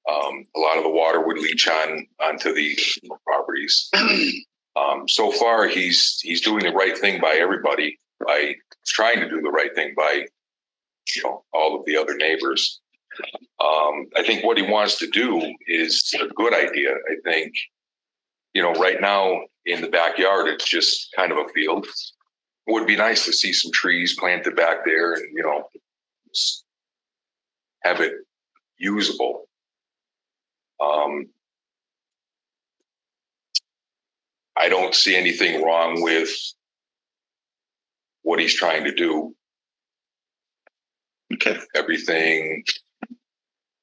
A lot of the water would leach onto the properties. So far, he's doing the right thing by everybody, by trying to do the right thing by all of the other neighbors. I think what he wants to do is a good idea. I think, right now in the backyard, it's just kind of a field. It would be nice to see some trees planted back there and, have it usable. I don't see anything wrong with what he's trying to do. Okay. Everything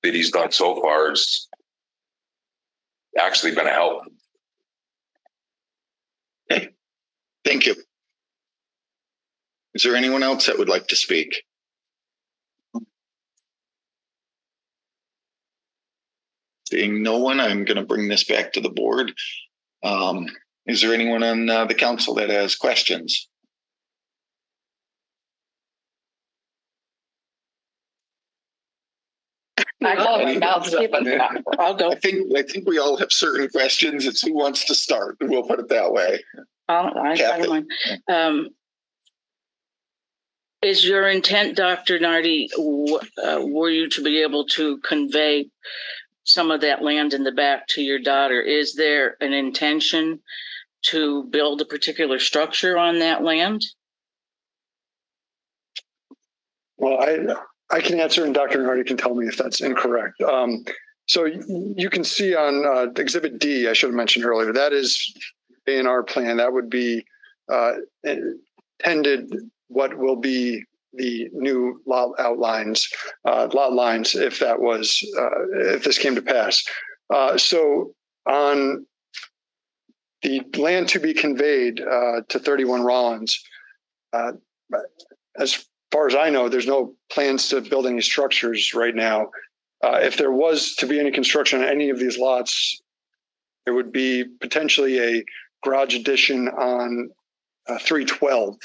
that he's done so far has actually been a help. Okay. Thank you. Is there anyone else that would like to speak? Seeing no one, I'm going to bring this back to the board. Is there anyone on the council that has questions? I'll go. I think we all have certain questions. It's who wants to start. We'll put it that way. I don't mind. Is your intent, Dr. Nardi, were you to be able to convey some of that land in the back to your daughter? Is there an intention to build a particular structure on that land? Well, I can answer, and Dr. Nardi can tell me if that's incorrect. So you can see on Exhibit D, I should have mentioned earlier, that is A&R plan. That would be intended what will be the new lot lines, if that was, if this came to pass. So on the land to be conveyed to 31 Rollins, as far as I know, there's no plans to build any structures right now. If there was to be any construction on any of these lots, there would be potentially a garage addition on 312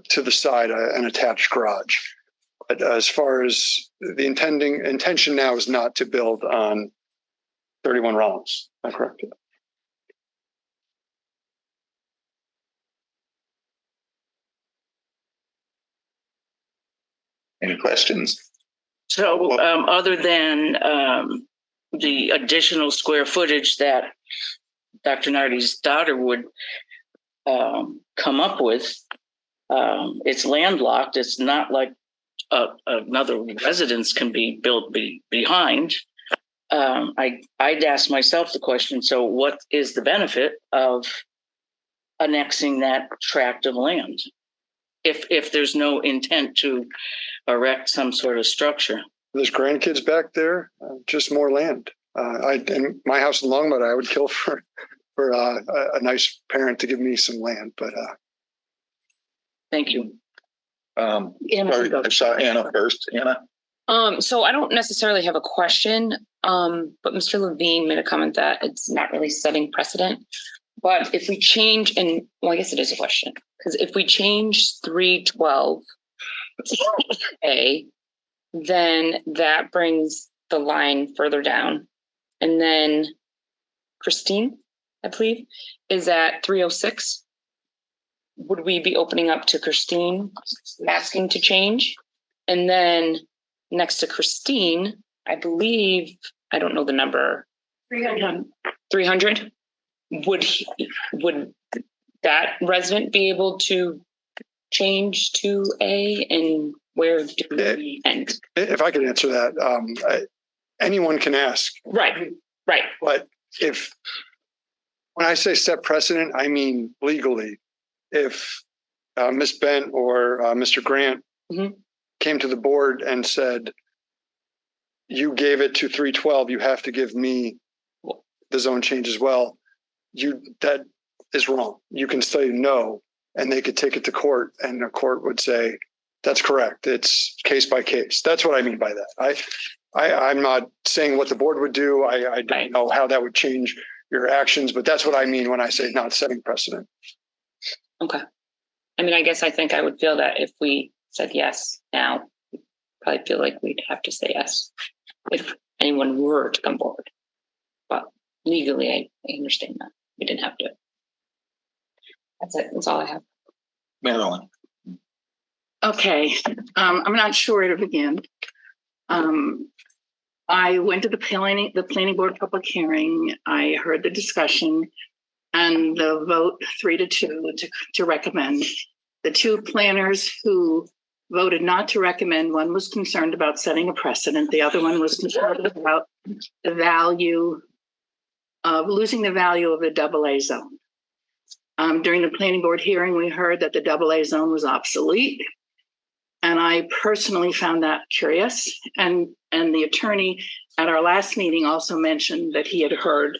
to the side, an attached garage. But as far as the intention now is not to build on 31 Rollins. Am I correct? Any questions? So other than the additional square footage that Dr. Nardi's daughter would come up with. It's landlocked. It's not like another residence can be built behind. I'd ask myself the question, so what is the benefit of annexing that tract of land if there's no intent to erect some sort of structure? There's grandkids back there, just more land. In my house in Longmeadow, I would kill for a nice parent to give me some land, but thank you. Sorry, I saw Anna first. Anna. So I don't necessarily have a question, but Mr. Levine made a comment that it's not really setting precedent. But if we change, and well, I guess it is a question, because if we change 312 A, then that brings the line further down. And then Christine, I believe, is at 306. Would we be opening up to Christine asking to change? And then next to Christine, I believe, I don't know the number. 300. 300. Would that resident be able to change to A, and where do we end? if I could answer that, anyone can ask. Right. But when I say set precedent, I mean legally. If Ms. Bent or Mr. Grant came to the board and said, you gave it to 312, you have to give me the zone change as well, that is wrong. You can say no, and they could take it to court, and the court would say, that's correct. It's case by case. That's what I mean by that. I'm not saying what the board would do. I don't know how that would change your actions, but that's what I mean when I say not setting precedent. Okay. I mean, I guess I think I would feel that if we said yes now, probably feel like we'd have to say yes if anyone were to come forward. But legally, I understand that. We didn't have to. That's it. That's all I have. Marilyn. Okay, I'm not sure where to begin. I went to the planning board public hearing. I heard the discussion and the vote 3-2 to recommend. The two planners who voted not to recommend, one was concerned about setting a precedent. The other one was concerned about the value of losing the value of the AA zone. During the planning board hearing, we heard that the AA zone was obsolete. And I personally found that curious. And the attorney at our last meeting also mentioned that he had heard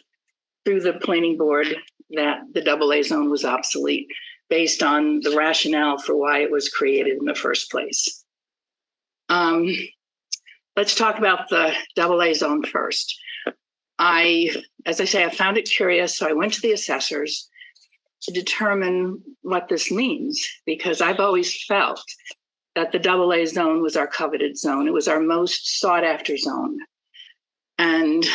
through the planning board that the AA zone was obsolete based on the rationale for why it was created in the first place. Let's talk about the AA zone first. As I say, I found it curious, so I went to the assessors to determine what this means, because I've always felt that the AA zone was our coveted zone. It was our most sought after zone. And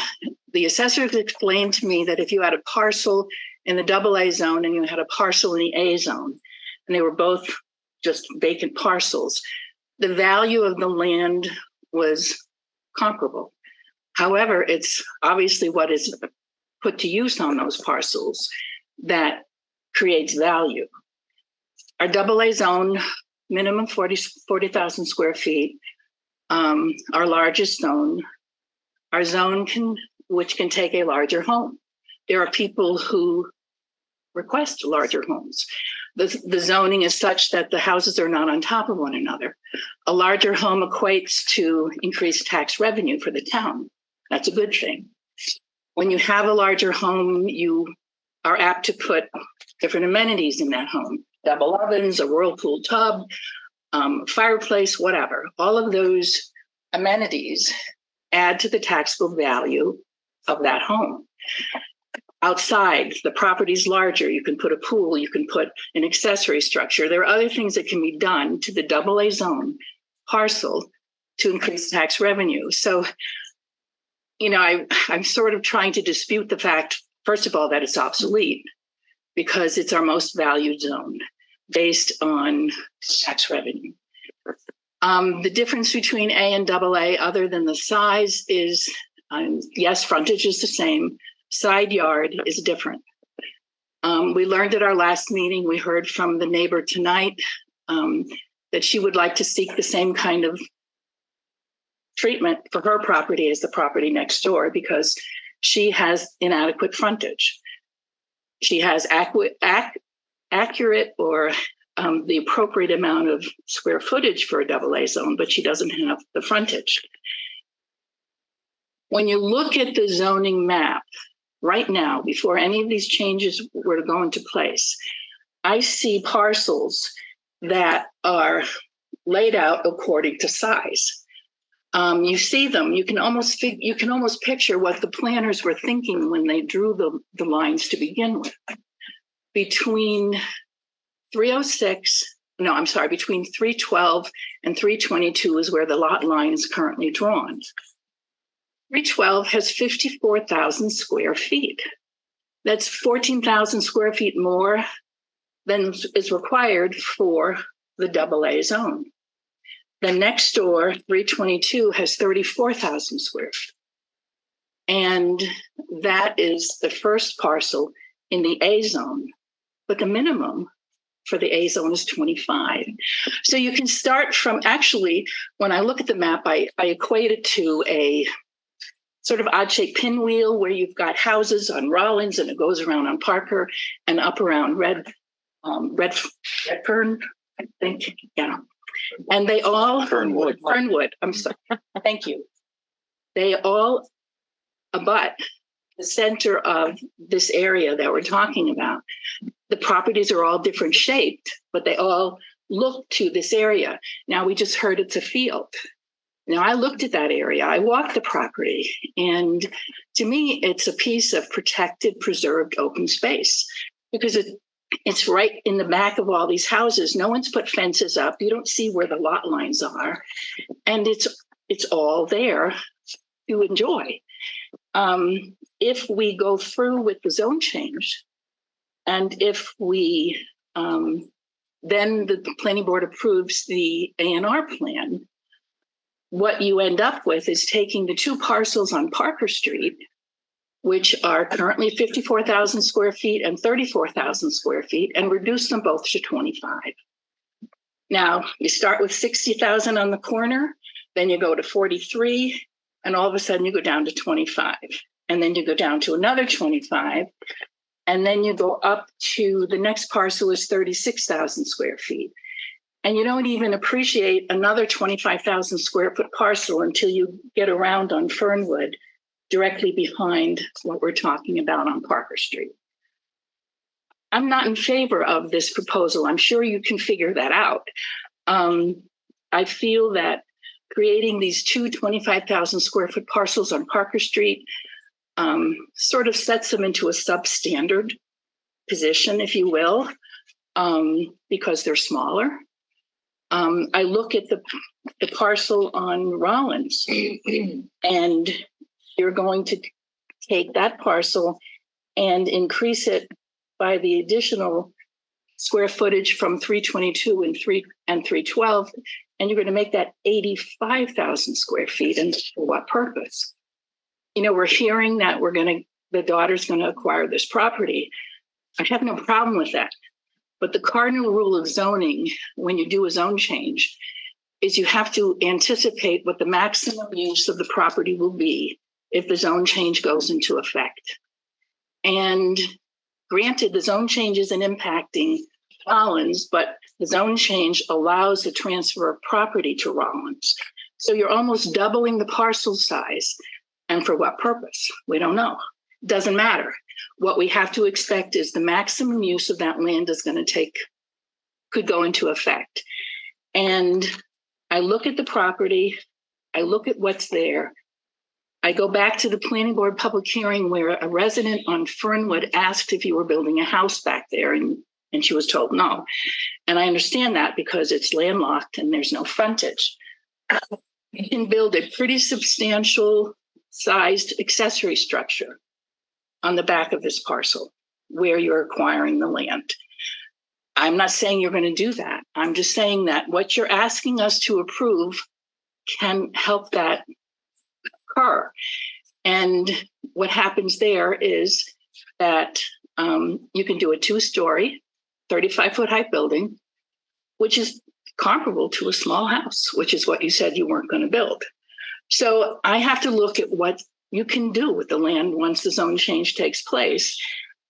the assessors explained to me that if you had a parcel in the AA zone and you had a parcel in the A zone, and they were both just vacant parcels, the value of the land was comparable. However, it's obviously what is put to use on those parcels that creates value. Our AA zone, minimum 40,000 square feet, our largest zone, our zone which can take a larger home. There are people who request larger homes. The zoning is such that the houses are not on top of one another. A larger home equates to increased tax revenue for the town. That's a good thing. When you have a larger home, you are apt to put different amenities in that home. Double ovens, a whirlpool tub, fireplace, whatever. All of those amenities add to the taxable value of that home. Outside, the property's larger. You can put a pool, you can put an accessory structure. There are other things that can be done to the AA zone parcel to increase tax revenue. So, I'm sort of trying to dispute the fact, first of all, that it's obsolete because it's our most valued zone based on tax revenue. The difference between A and AA, other than the size, is Yes, frontage is the same. Side yard is different. We learned at our last meeting, we heard from the neighbor tonight that she would like to seek the same kind of treatment for her property as the property next door because she has inadequate frontage. She has accurate or the appropriate amount of square footage for a AA zone, but she doesn't have the frontage. When you look at the zoning map right now, before any of these changes were to go into place, I see parcels that are laid out according to size. You see them, you can almost picture what the planners were thinking when they drew the lines to begin with. Between 312 and 322 is where the lot line is currently drawn. 312 has 54,000 square feet. That's 14,000 square feet more than is required for the AA zone. The next door, 322, has 34,000 square feet. And that is the first parcel in the A zone. But the minimum for the A zone is 25. So you can start from, actually, when I look at the map, I equate it to a sort of odd-shaped pinwheel where you've got houses on Rollins and it goes around on Parker and up around Redfern, I think, yeah. And they all Fernwood. I'm sorry. Thank you. They all abut the center of this area that we're talking about. The properties are all different shaped, but they all look to this area. Now we just heard it's a field. Now I looked at that area. I walked the property, and to me, it's a piece of protected, preserved open space because it's right in the back of all these houses. No one's put fences up. You don't see where the lot lines are. And it's all there to enjoy. If we go through with the zone change, and if we then the planning board approves the A&R plan, what you end up with is taking the two parcels on Parker Street, which are currently 54,000 square feet and 34,000 square feet, and reduce them both to 25. Now, you start with 60,000 on the corner, then you go to 43, and all of a sudden you go down to 25. And then you go down to another 25, and then you go up to the next parcel is 36,000 square feet. And you don't even appreciate another 25,000 square foot parcel until you get around on Fernwood, directly behind what we're talking about on Parker Street. I'm not in favor of this proposal. I'm sure you can figure that out. I feel that creating these two 25,000 square foot parcels on Parker Street sort of sets them into a substandard position, if you will, because they're smaller. I look at the parcel on Rollins, and you're going to take that parcel and increase it by the additional square footage from 322 and 312, and you're going to make that 85,000 square feet. And for what purpose? You know, we're hearing that the daughter's going to acquire this property. I have no problem with that. But the cardinal rule of zoning, when you do a zone change, is you have to anticipate what the maximum use of the property will be if the zone change goes into effect. And granted, the zone change isn't impacting Rollins, but the zone change allows the transfer of property to Rollins. So you're almost doubling the parcel size. And for what purpose? We don't know. Doesn't matter. What we have to expect is the maximum use of that land is going to could go into effect. And I look at the property, I look at what's there. I go back to the planning board public hearing where a resident on Fernwood asked if you were building a house back there, and she was told no. And I understand that because it's landlocked and there's no frontage. You can build a pretty substantial sized accessory structure on the back of this parcel where you're acquiring the land. I'm not saying you're going to do that. I'm just saying that what you're asking us to approve can help that occur. And what happens there is that you can do a 2-story, 35-foot height building, which is comparable to a small house, which is what you said you weren't going to build. So I have to look at what you can do with the land once the zone change takes place.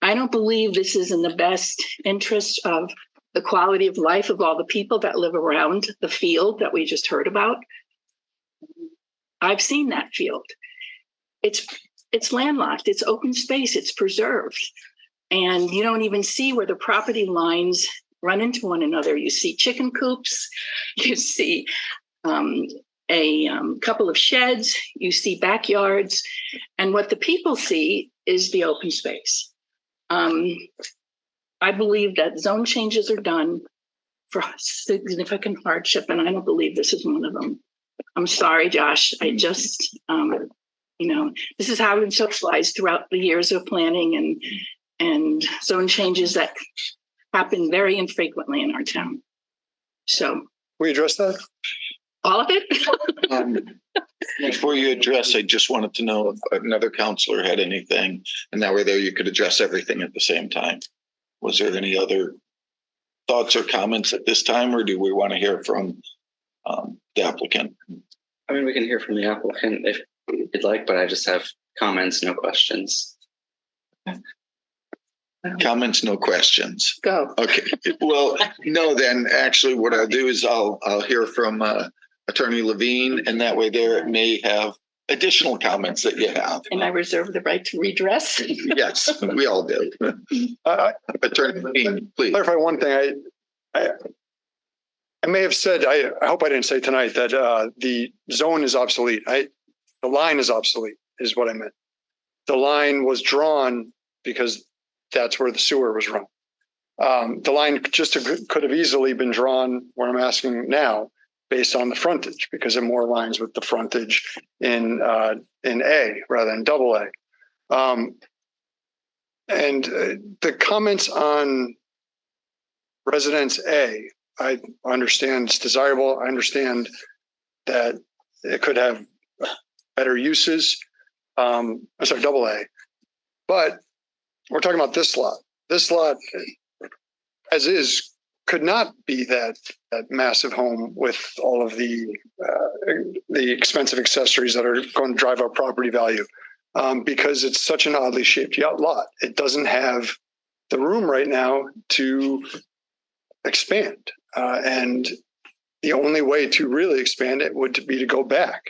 I don't believe this is in the best interest of the quality of life of all the people that live around the field that we just heard about. I've seen that field. It's landlocked, it's open space, it's preserved. And you don't even see where the property lines run into one another. You see chicken coops, you see a couple of sheds, you see backyards, and what the people see is the open space. I believe that zone changes are done for significant hardship, and I don't believe this is one of them. I'm sorry, Josh. I just, this is how we've socialized throughout the years of planning and zone changes that happen very infrequently in our town. So. We address that? All of it? Before you address, I just wanted to know if another counselor had anything, and that way there you could address everything at the same time. Was there any other thoughts or comments at this time, or do we want to hear from the applicant? I mean, we can hear from the applicant if you'd like, but I just have comments, no questions. Comments, no questions. Go. Okay. Well, no, then actually what I'll do is I'll hear from Attorney Levine, and that way there may have additional comments that you have. And I reserve the right to redress. Yes, we all do. Attorney Levine, please. Clarify one thing. I may have said, I hope I didn't say tonight that the zone is obsolete. The line is obsolete is what I meant. The line was drawn because that's where the sewer was run. The line just could have easily been drawn where I'm asking now based on the frontage, because it more aligns with the frontage in A rather than double A. And the comments on Residence A, I understand it's desirable. I understand that it could have better uses. I'm sorry, double A. But we're talking about this lot. This lot, as is, could not be that massive home with all of the expensive accessories that are going to drive up property value, because it's such an oddly shaped lot. It doesn't have the room right now to expand, and the only way to really expand it would be to go back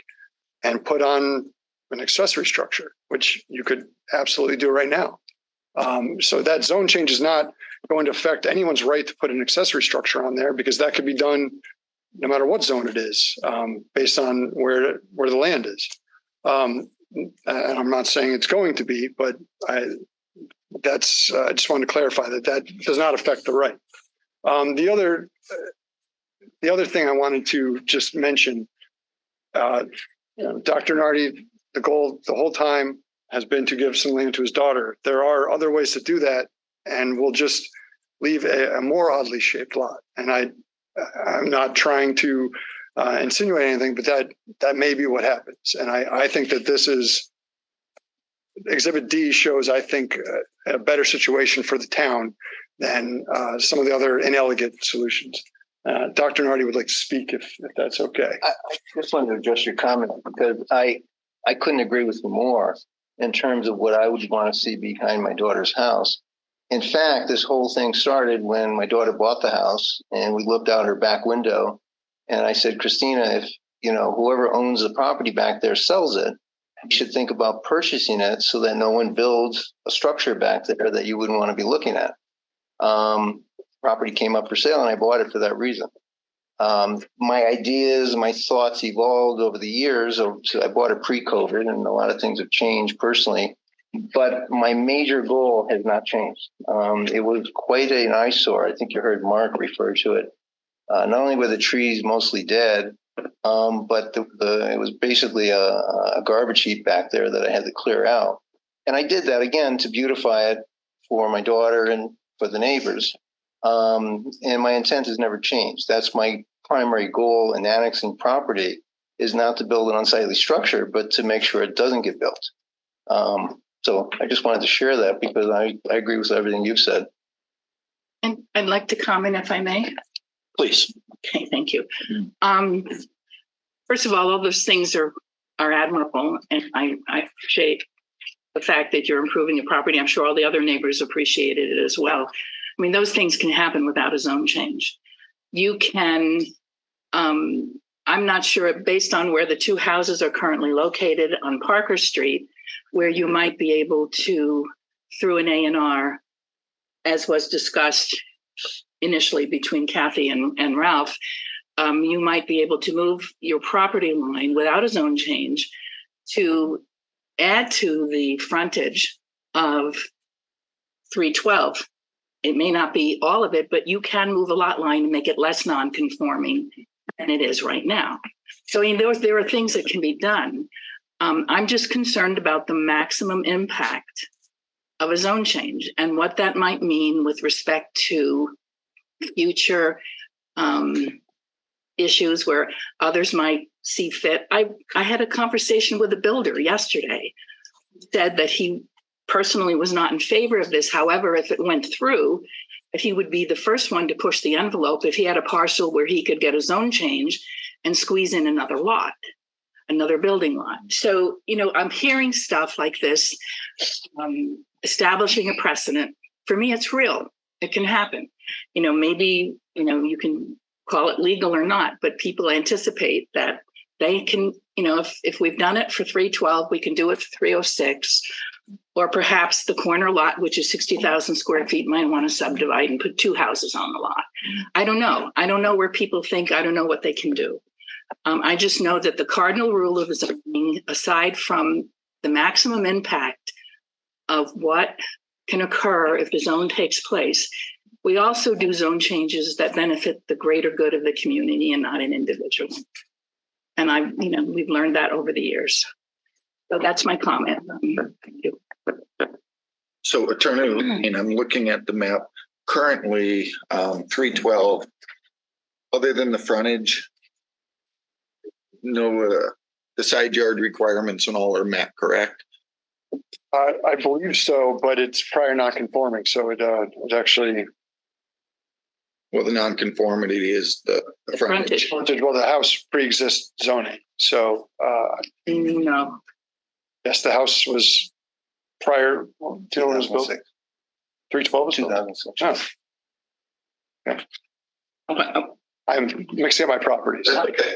and put on an accessory structure, which you could absolutely do right now. So that zone change is not going to affect anyone's right to put an accessory structure on there, because that could be done no matter what zone it is, based on where the land is. And I'm not saying it's going to be, but I just wanted to clarify that does not affect the right. The other thing I wanted to just mention, Dr. Nardi, the goal the whole time has been to give some land to his daughter. There are other ways to do that, and we'll just leave a more oddly shaped lot. And I'm not trying to insinuate anything, but that may be what happens. And I think that this is Exhibit D shows, I think, a better situation for the town than some of the other inelegant solutions. Dr. Nardi would like to speak if that's okay. I just wanted to address your comment, because I couldn't agree with you more in terms of what I would want to see behind my daughter's house. In fact, this whole thing started when my daughter bought the house and we looked out her back window, and I said, Christina, if whoever owns the property back there sells it, you should think about purchasing it so that no one builds a structure back there that you wouldn't want to be looking at. Property came up for sale and I bought it for that reason. My ideas, my thoughts evolved over the years. So I bought it pre-COVID, and a lot of things have changed personally, but my major goal has not changed. It was quite an eyesore. I think you heard Mark refer to it. Not only were the trees mostly dead, but it was basically a garbage heap back there that I had to clear out. And I did that again to beautify it for my daughter and for the neighbors. And my intent has never changed. That's my primary goal in annexing property, is not to build an unsightly structure, but to make sure it doesn't get built. So I just wanted to share that because I agree with everything you've said. And I'd like to comment if I may. Please. Okay, thank you. First of all those things are admirable, and I appreciate the fact that you're improving your property. I'm sure all the other neighbors appreciated it as well. I mean, those things can happen without a zone change. You can, I'm not sure, based on where the two houses are currently located on Parker Street, where you might be able to, through an A&R, as was discussed initially between Kathy and Ralph, you might be able to move your property line without a zone change to add to the frontage of 312. It may not be all of it, but you can move a lot line and make it less non-conforming than it is right now. So I mean, there are things that can be done. I'm just concerned about the maximum impact of a zone change and what that might mean with respect to future issues where others might see fit. I had a conversation with a builder yesterday, said that he personally was not in favor of this. However, if it went through, he would be the first one to push the envelope if he had a parcel where he could get a zone change and squeeze in another lot, another building lot. So, you know, I'm hearing stuff like this, establishing a precedent. For me, it's real. It can happen. You know, maybe, you know, you can call it legal or not, but people anticipate that they can, you know, if we've done it for 312, we can do it for 306, or perhaps the corner lot, which is 60,000 square feet, might want to subdivide and put two houses on the lot. I don't know. I don't know where people think. I don't know what they can do. I just know that the cardinal rule of zoning, aside from the maximum impact of what can occur if the zone takes place, we also do zone changes that benefit the greater good of the community and not an individual. And we've learned that over the years. So that's my comment. Thank you. So Attorney Levine, I'm looking at the map currently, 312, other than the frontage, no, the side yard requirements and all are met, correct? I believe so, but it's prior non-conforming, so it actually. Well, the non-conformity is the frontage. Well, the house pre-exists zoning, so. No. Yes, the house was prior. Do you know when it was built? 312 was 2006. Oh. Yeah. I'm mixing up my properties. Okay.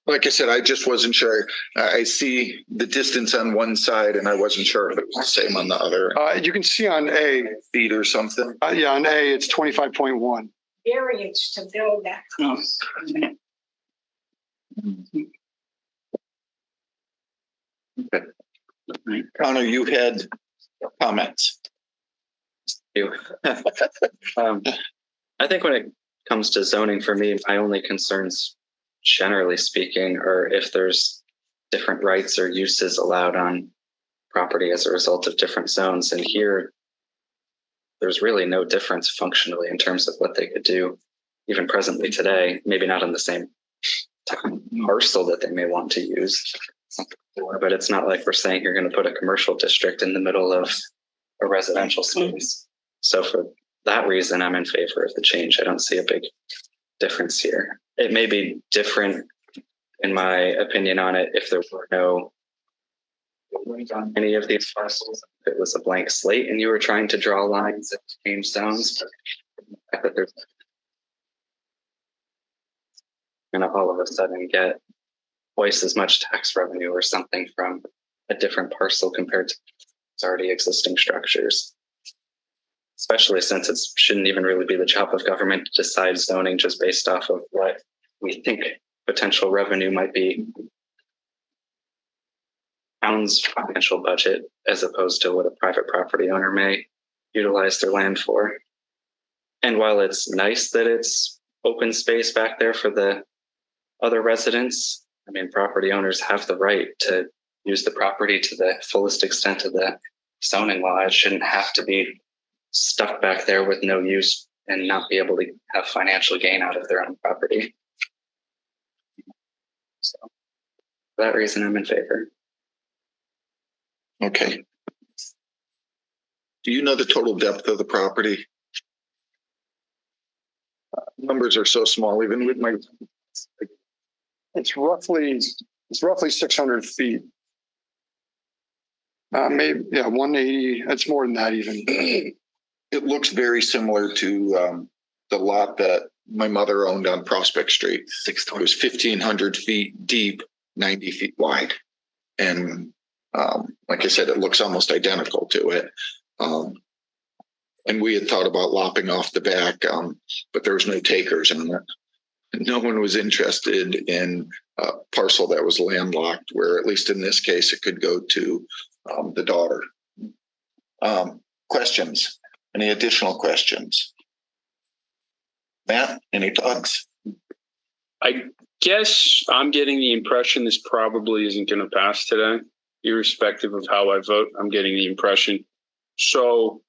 Like I said, I just wasn't sure. I see the distance on one side and I wasn't sure if it was the same on the other. You can see on A. Feet or something. Yeah, on A, it's 25.1. Variance to build that house. Okay. Connor, you had comments. I think when it comes to zoning, for me, my only concerns, generally speaking, are if there's different rights or uses allowed on property as a result of different zones. And here, there's really no difference functionally in terms of what they could do, even presently today, maybe not on the same parcel that they may want to use. But it's not like we're saying you're going to put a commercial district in the middle of a residential space. So for that reason, I'm in favor of the change. I don't see a big difference here. It may be different, in my opinion, on it if there were no on any of these parcels. If it was a blank slate and you were trying to draw lines and change zones, but the fact that there's going to all of a sudden get twice as much tax revenue or something from a different parcel compared to its already existing structures. Especially since it shouldn't even really be the job of government to decide zoning just based off of what we think potential revenue might be. Town's financial budget, as opposed to what a private property owner may utilize their land for. And while it's nice that it's open space back there for the other residents, I mean, property owners have the right to use the property to the fullest extent of the zoning law. It shouldn't have to be stuck back there with no use and not be able to have financial gain out of their own property. So for that reason, I'm in favor. Okay. Do you know the total depth of the property? Numbers are so small, even with my, It's roughly 600 feet. Maybe, yeah, 180. It's more than that even. it looks very similar to the lot that my mother owned on Prospect Street. It was 1,500 feet deep, 90 feet wide. And like I said, it looks almost identical to it. And we had thought about lopping off the back, but there was no takers on it. No one was interested in a parcel that was landlocked, where at least in this case, it could go to the daughter. Questions? Any additional questions? Matt, any thoughts? I guess I'm getting the impression this probably isn't going to pass today, irrespective of how I vote. I'm getting the impression. So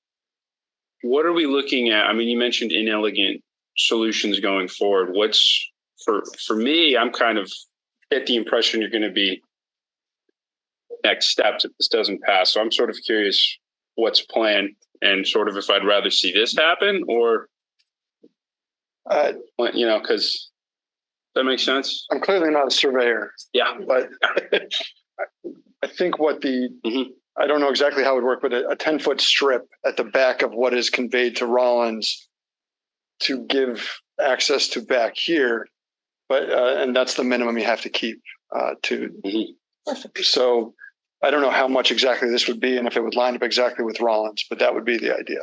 what are we looking at? I mean, you mentioned inelegant solutions going forward. What's for me, I'm kind of get the impression you're going to be next steps if this doesn't pass. So I'm sort of curious what's planned and sort of if I'd rather see this happen or, because that makes sense. I'm clearly not a surveyor. Yeah. But I think I don't know exactly how it would work, but a 10-foot strip at the back of what is conveyed to Rollins to give access to back here, but and that's the minimum you have to keep to. So I don't know how much exactly this would be and if it would line up exactly with Rollins, but that would be the idea.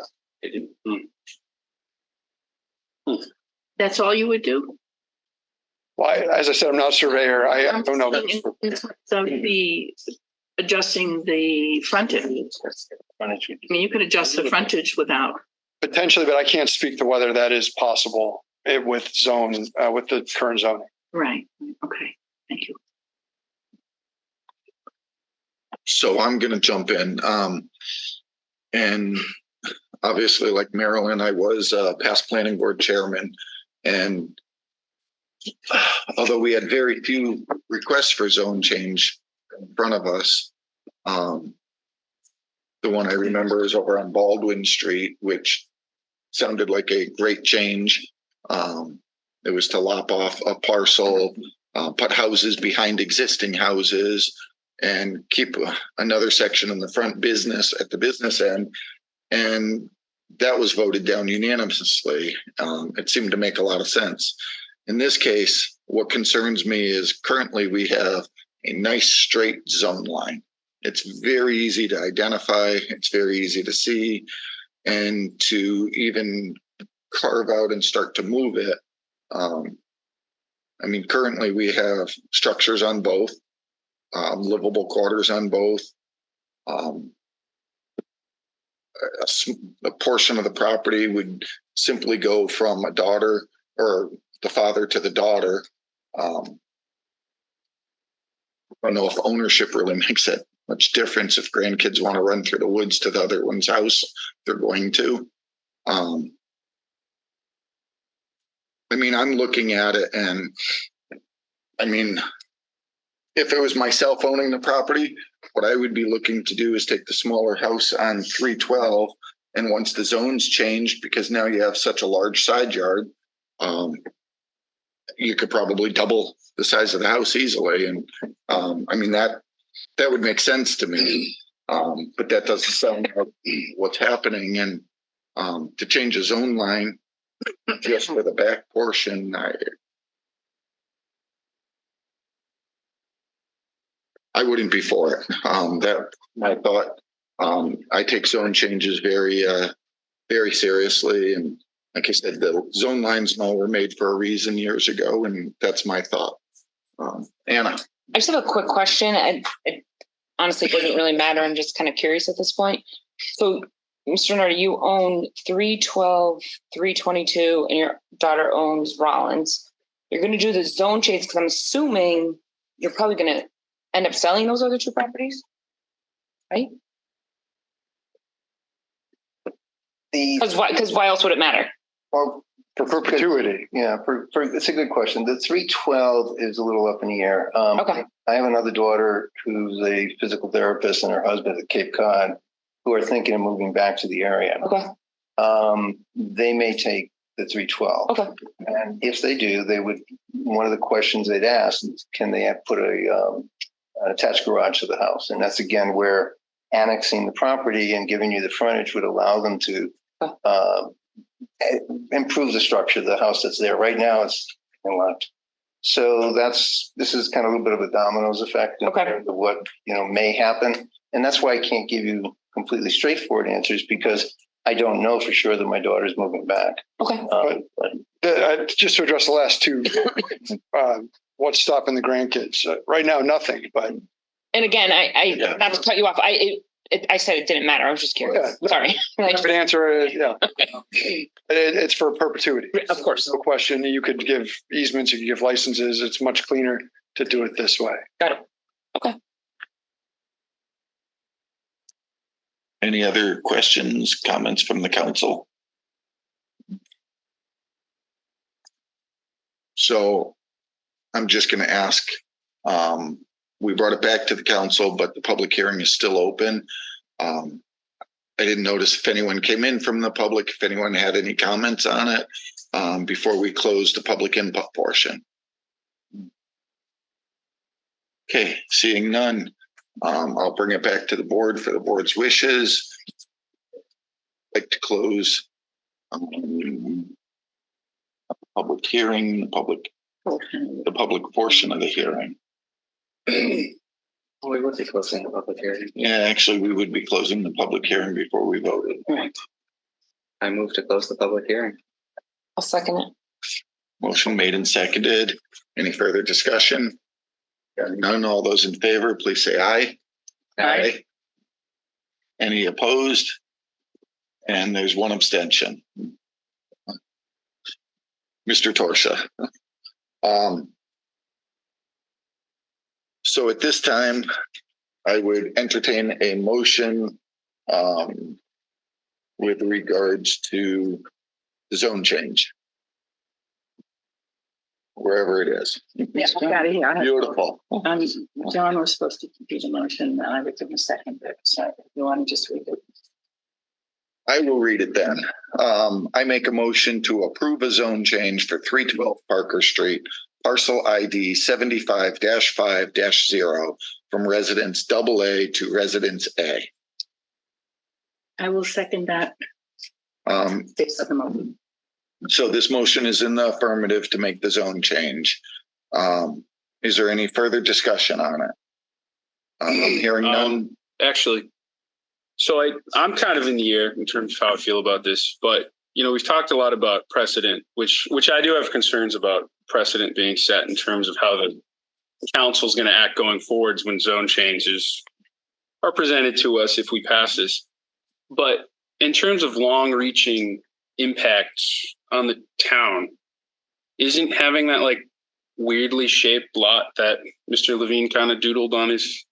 That's all you would do? Well, as I said, I'm not a surveyor. I don't know. So adjusting the frontage. I mean, you could adjust the frontage without. Potentially, but I can't speak to whether that is possible with the current zoning. Right. Okay. Thank you. So I'm going to jump in. And obviously, like Marilyn, I was past planning board chairman. And although we had very few requests for zone change in front of us, the one I remember is over on Baldwin Street, which sounded like a great change. It was to lop off a parcel, put houses behind existing houses, and keep another section in the front business at the business end. And that was voted down unanimously. It seemed to make a lot of sense. In this case, what concerns me is currently we have a nice straight zone line. It's very easy to identify. It's very easy to see, and to even carve out and start to move it. I mean, currently we have structures on both, livable quarters on both. A portion of the property would simply go from a daughter or the father to the daughter. I don't know if ownership really makes that much difference. If grandkids want to run through the woods to the other one's house, they're going to. I mean, I'm looking at it and I mean, if it was myself owning the property, what I would be looking to do is take the smaller house on 312. And once the zone's changed, because now you have such a large side yard, you could probably double the size of the house easily. And I mean, that would make sense to me. But that doesn't sound like what's happening. And to change a zone line just for the back portion, I wouldn't be for it. That my thought. I take zone changes very, very seriously, and like I said, the zone lines and all were made for a reason years ago, and that's my thought. Anna, I just have a quick question. It honestly doesn't really matter. I'm just kind of curious at this point. So, Mr. Nardi, you own 312, 322, and your daughter owns Rollins. You're going to do the zone change because I'm assuming you're probably going to end up selling those other two properties, right? Because why else would it matter? Well, for perpetuity. Yeah, it's a good question. The 312 is a little up in the air. Okay. I have another daughter who's a physical therapist and her husband at Cape Cod. who are thinking of moving back to the area. Okay. They may take the 312. Okay. And if they do, one of the questions they'd ask is, can they put an attached garage to the house? And that's again where annexing the property and giving you the frontage would allow them to improve the structure of the house that's there. Right now it's landlocked. So this is kind of a little bit of a dominoes effect in terms of what, may happen. And that's why I can't give you completely straightforward answers, because I don't know for sure that my daughter's moving back. Okay. Just to address the last two, what's stopping the grandkids? Right now, nothing, but. And again, I not to cut you off. I said it didn't matter. I was just curious. Yeah, Sorry. Good answer. Yeah. It's for perpetuity. Of course. No question. You could give easements, you could give licenses. It's much cleaner to do it this way. Got it. Okay. Any other questions, comments from the council? So I'm just going to ask, we brought it back to the council, but the public hearing is still open. I didn't notice if anyone came in from the public, if anyone had any comments on it before we close the public input portion. Okay, seeing none, I'll bring it back to the board for the board's wishes. I'd like to close the public hearing, the public portion of the hearing. We would be closing the public hearing. Yeah, actually, we would be closing the public hearing before we voted. Right. I move to close the public hearing. I'll second it. Motion made and seconded. Any further discussion? Hearing none, all those in favor, please say aye. Aye. Any opposed? And there's one abstention. Mr. Torsia. So at this time, I would entertain a motion with regards to the zone change. Wherever it is. Yeah, I got it here. Beautiful. John was supposed to do the motion, and I would give him a second, so if you want to just read it. I will read it then. I make a motion to approve a zone change for 312 Parker Street, parcel ID 75-5-0 from residence AA to residence A. I will second that. Based on the motion. So this motion is in the affirmative to make the zone change. Is there any further discussion on it? I'm hearing none. Actually, so I'm kind of in the air in terms of how I feel about this, but we've talked a lot about precedent, which I do have concerns about precedent being set in terms of how the council is going to act going forwards when zone changes are presented to us if we pass this. But in terms of long-reaching impacts on the town, isn't having that like weirdly shaped lot that Mr. Levine kind of doodled on his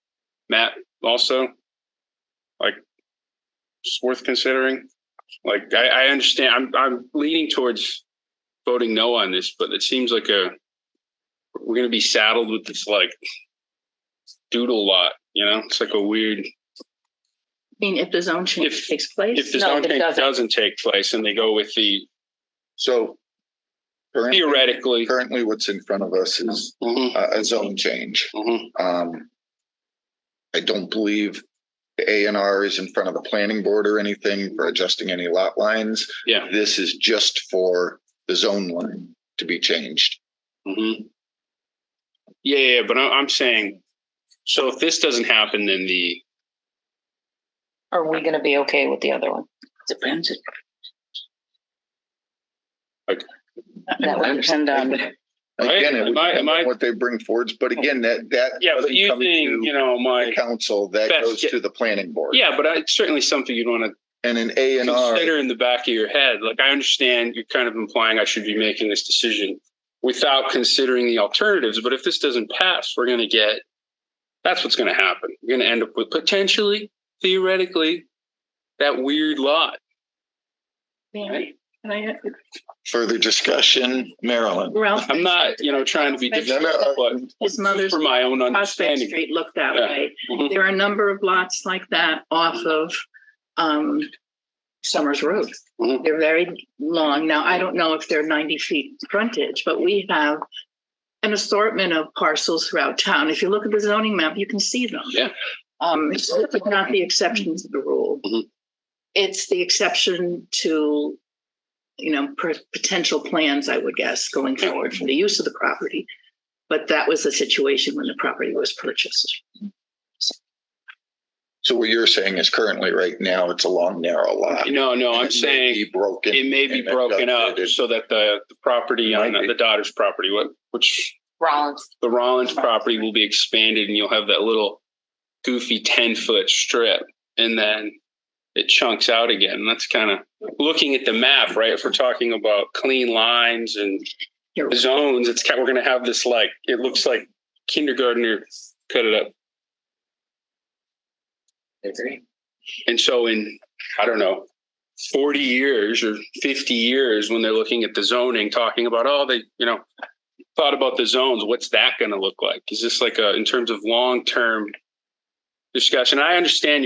map also like it's worth considering? Like I understand I'm leaning towards voting no on this, but it seems like we're going to be saddled with this like doodle lot, it's like a weird. I mean, if the zone change takes place? If the zone change doesn't take place and they go with so theoretically, currently what's in front of us is a zone change. I don't believe the A&R is in front of the planning board or anything for adjusting any lot lines. Yeah. This is just for the zone line to be changed. Yeah, but I'm saying, so if this doesn't happen, then Are we going to be okay with the other one? Depends. Okay. That would depend on. Again, it would depend on what they bring forward, but again, that yeah, but doesn't come to my the council, that goes to the planning board. Yeah, but it's certainly something you'd want to and an A&R consider in the back of your head. Like I understand you're kind of implying I should be making this decision without considering the alternatives. But if this doesn't pass, that's what's going to happen. We're going to end up with potentially, theoretically, that weird lot. Right? Further discussion, Marilyn. Ralph, I'm not, trying to be difficult, but his mother's for my own Prospect understanding. Street looked that Yeah. way. There are a number of lots like that off of Summers Road. Mhm. They're very long. Now, I don't know if they're 90 feet frontage, but we have an assortment of parcels throughout town. If you look at the zoning map, you can see them. Yeah. It's not the exception to the rule. Mhm. It's the exception to, potential plans, I would guess, going forward for the use of the property. But that was the situation when the property was purchased. So what you're saying is currently right now, it's a long, narrow lot. No, I'm It may saying be broken. it may be and broken up adjusted. so that the property on Might be. the daughter's property, which Rollins. the Rollins property will be expanded and you'll have that little goofy 10-foot strip and then it chunks out again. And that's kind of looking at the map, right? If we're talking about clean lines and zones, we're going to have this it looks like kindergartner cut it up. I agree. And so in, I don't know, 40 years or 50 years, when they're looking at the zoning, talking about, they, thought about the zones, what's that going to look like? Is this in terms of long-term discussion? I understand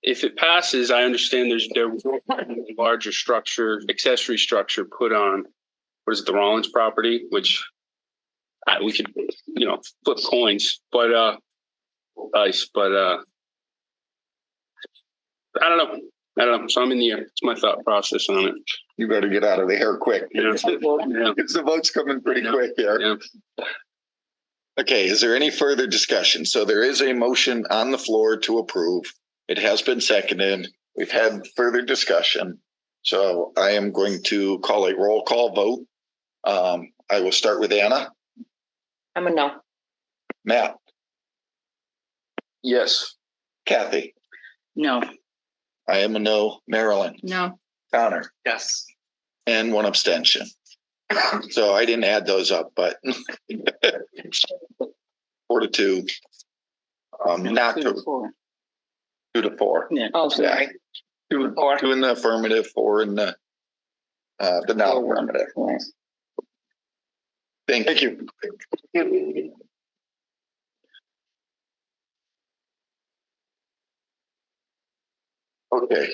if it passes, I understand there will be a larger structure, accessory structure put on, the Rollins property, which we could, flip coins, but, dice, but I don't know. So I'm in the air. It's my thought process on it. You better get out of the hair quick. Yeah. Because the vote's coming pretty quick here. Yeah. Okay, is there any further discussion? So there is a motion on the floor to approve. It has been seconded. We've had further discussion. So I am going to call a roll call vote. I will start with Anna. I'm a no. Matt. Yes. Kathy. No. I am a no. Marilyn. No. Connor. Yes. And one abstention. So I didn't add those up, but 4-2. Not 2-4. Yeah. Oh, sorry. 2 in the affirmative, 4 in the not affirmative. Thank you. Okay.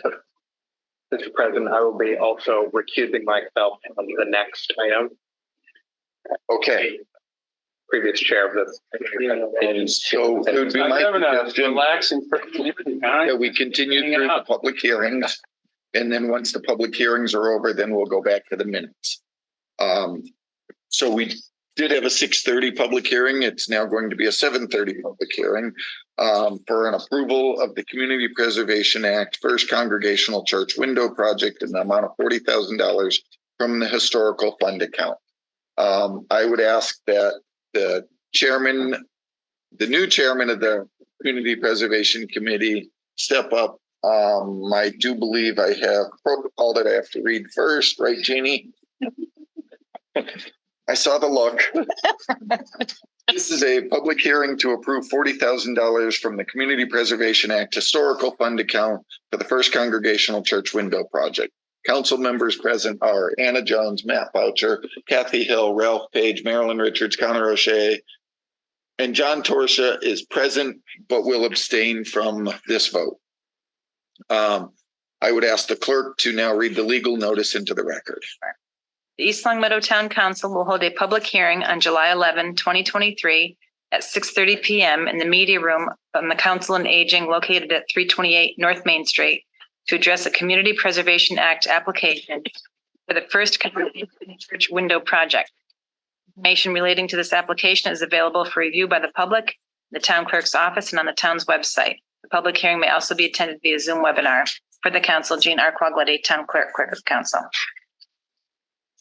Mr. President, I will be also recusing myself on the next item. Okay. Previous chair of this. So it would be my suggestion Relaxing for that we continue through the public hearings. And then once the public hearings are over, then we'll go back to the minutes. So we did have a 6:30 public hearing. It's now going to be a 7:30 public hearing for an approval of the Community Preservation Act First Congregational Church Window Project in the amount of $40,000 from the historical fund account. I would ask that the new chairman of the Community Preservation Committee step up. I do believe I have protocol that I have to read first, right, Jeannie? I saw the look. This is a public hearing to approve $40,000 from the Community Preservation Act Historical Fund account for the First Congregational Church Window Project. Council members present are Anna Jones, Matt Boucher, Kathy Hill, Ralph Page, Marilyn Richards, Connor O'Shea, and John Torsha is present, but will abstain from this vote. I would ask the clerk to now read the legal notice into the record. The East Long Meadow Town Council will hold a public hearing on July 11, 2023 at 6:30 p.m. in the media room on the Council on Aging located at 328 North Main Street to address a Community Preservation Act application for the First Congregational Church Window Project. Information relating to this application is available for review by the public, the town clerk's office, and on the town's website. The public hearing may also be attended via Zoom webinar. For the council, Jean Arquaglietti, Town Clerk, Clerk of Council.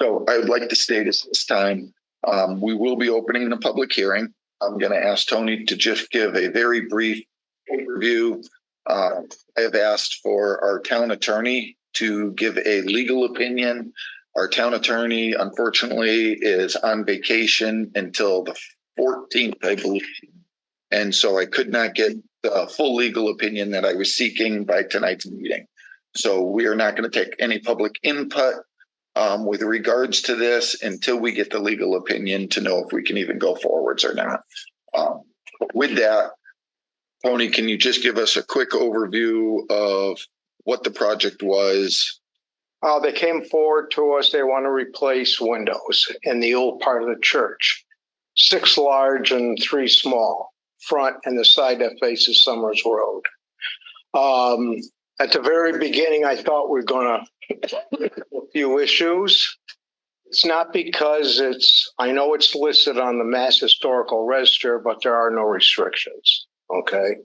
So I would like to state at this time, we will be opening the public hearing. I'm going to ask Tony to just give a very brief overview. I have asked for our town attorney to give a legal opinion. Our town attorney, unfortunately, is on vacation until the 14th, I believe. And so I could not get the full legal opinion that I was seeking by tonight's meeting. So we are not going to take any public input with regards to this until we get the legal opinion to know if we can even go forwards or not. With that, Tony, can you just give us a quick overview of what the project was? They came forward to us. They want to replace windows in the old part of the church. 6 large and 3 small, front and the side that faces Summers Road. At the very beginning, I thought we were going to a few issues. It's not because I know it's listed on the Mass Historical Register, but there are no restrictions. Okay.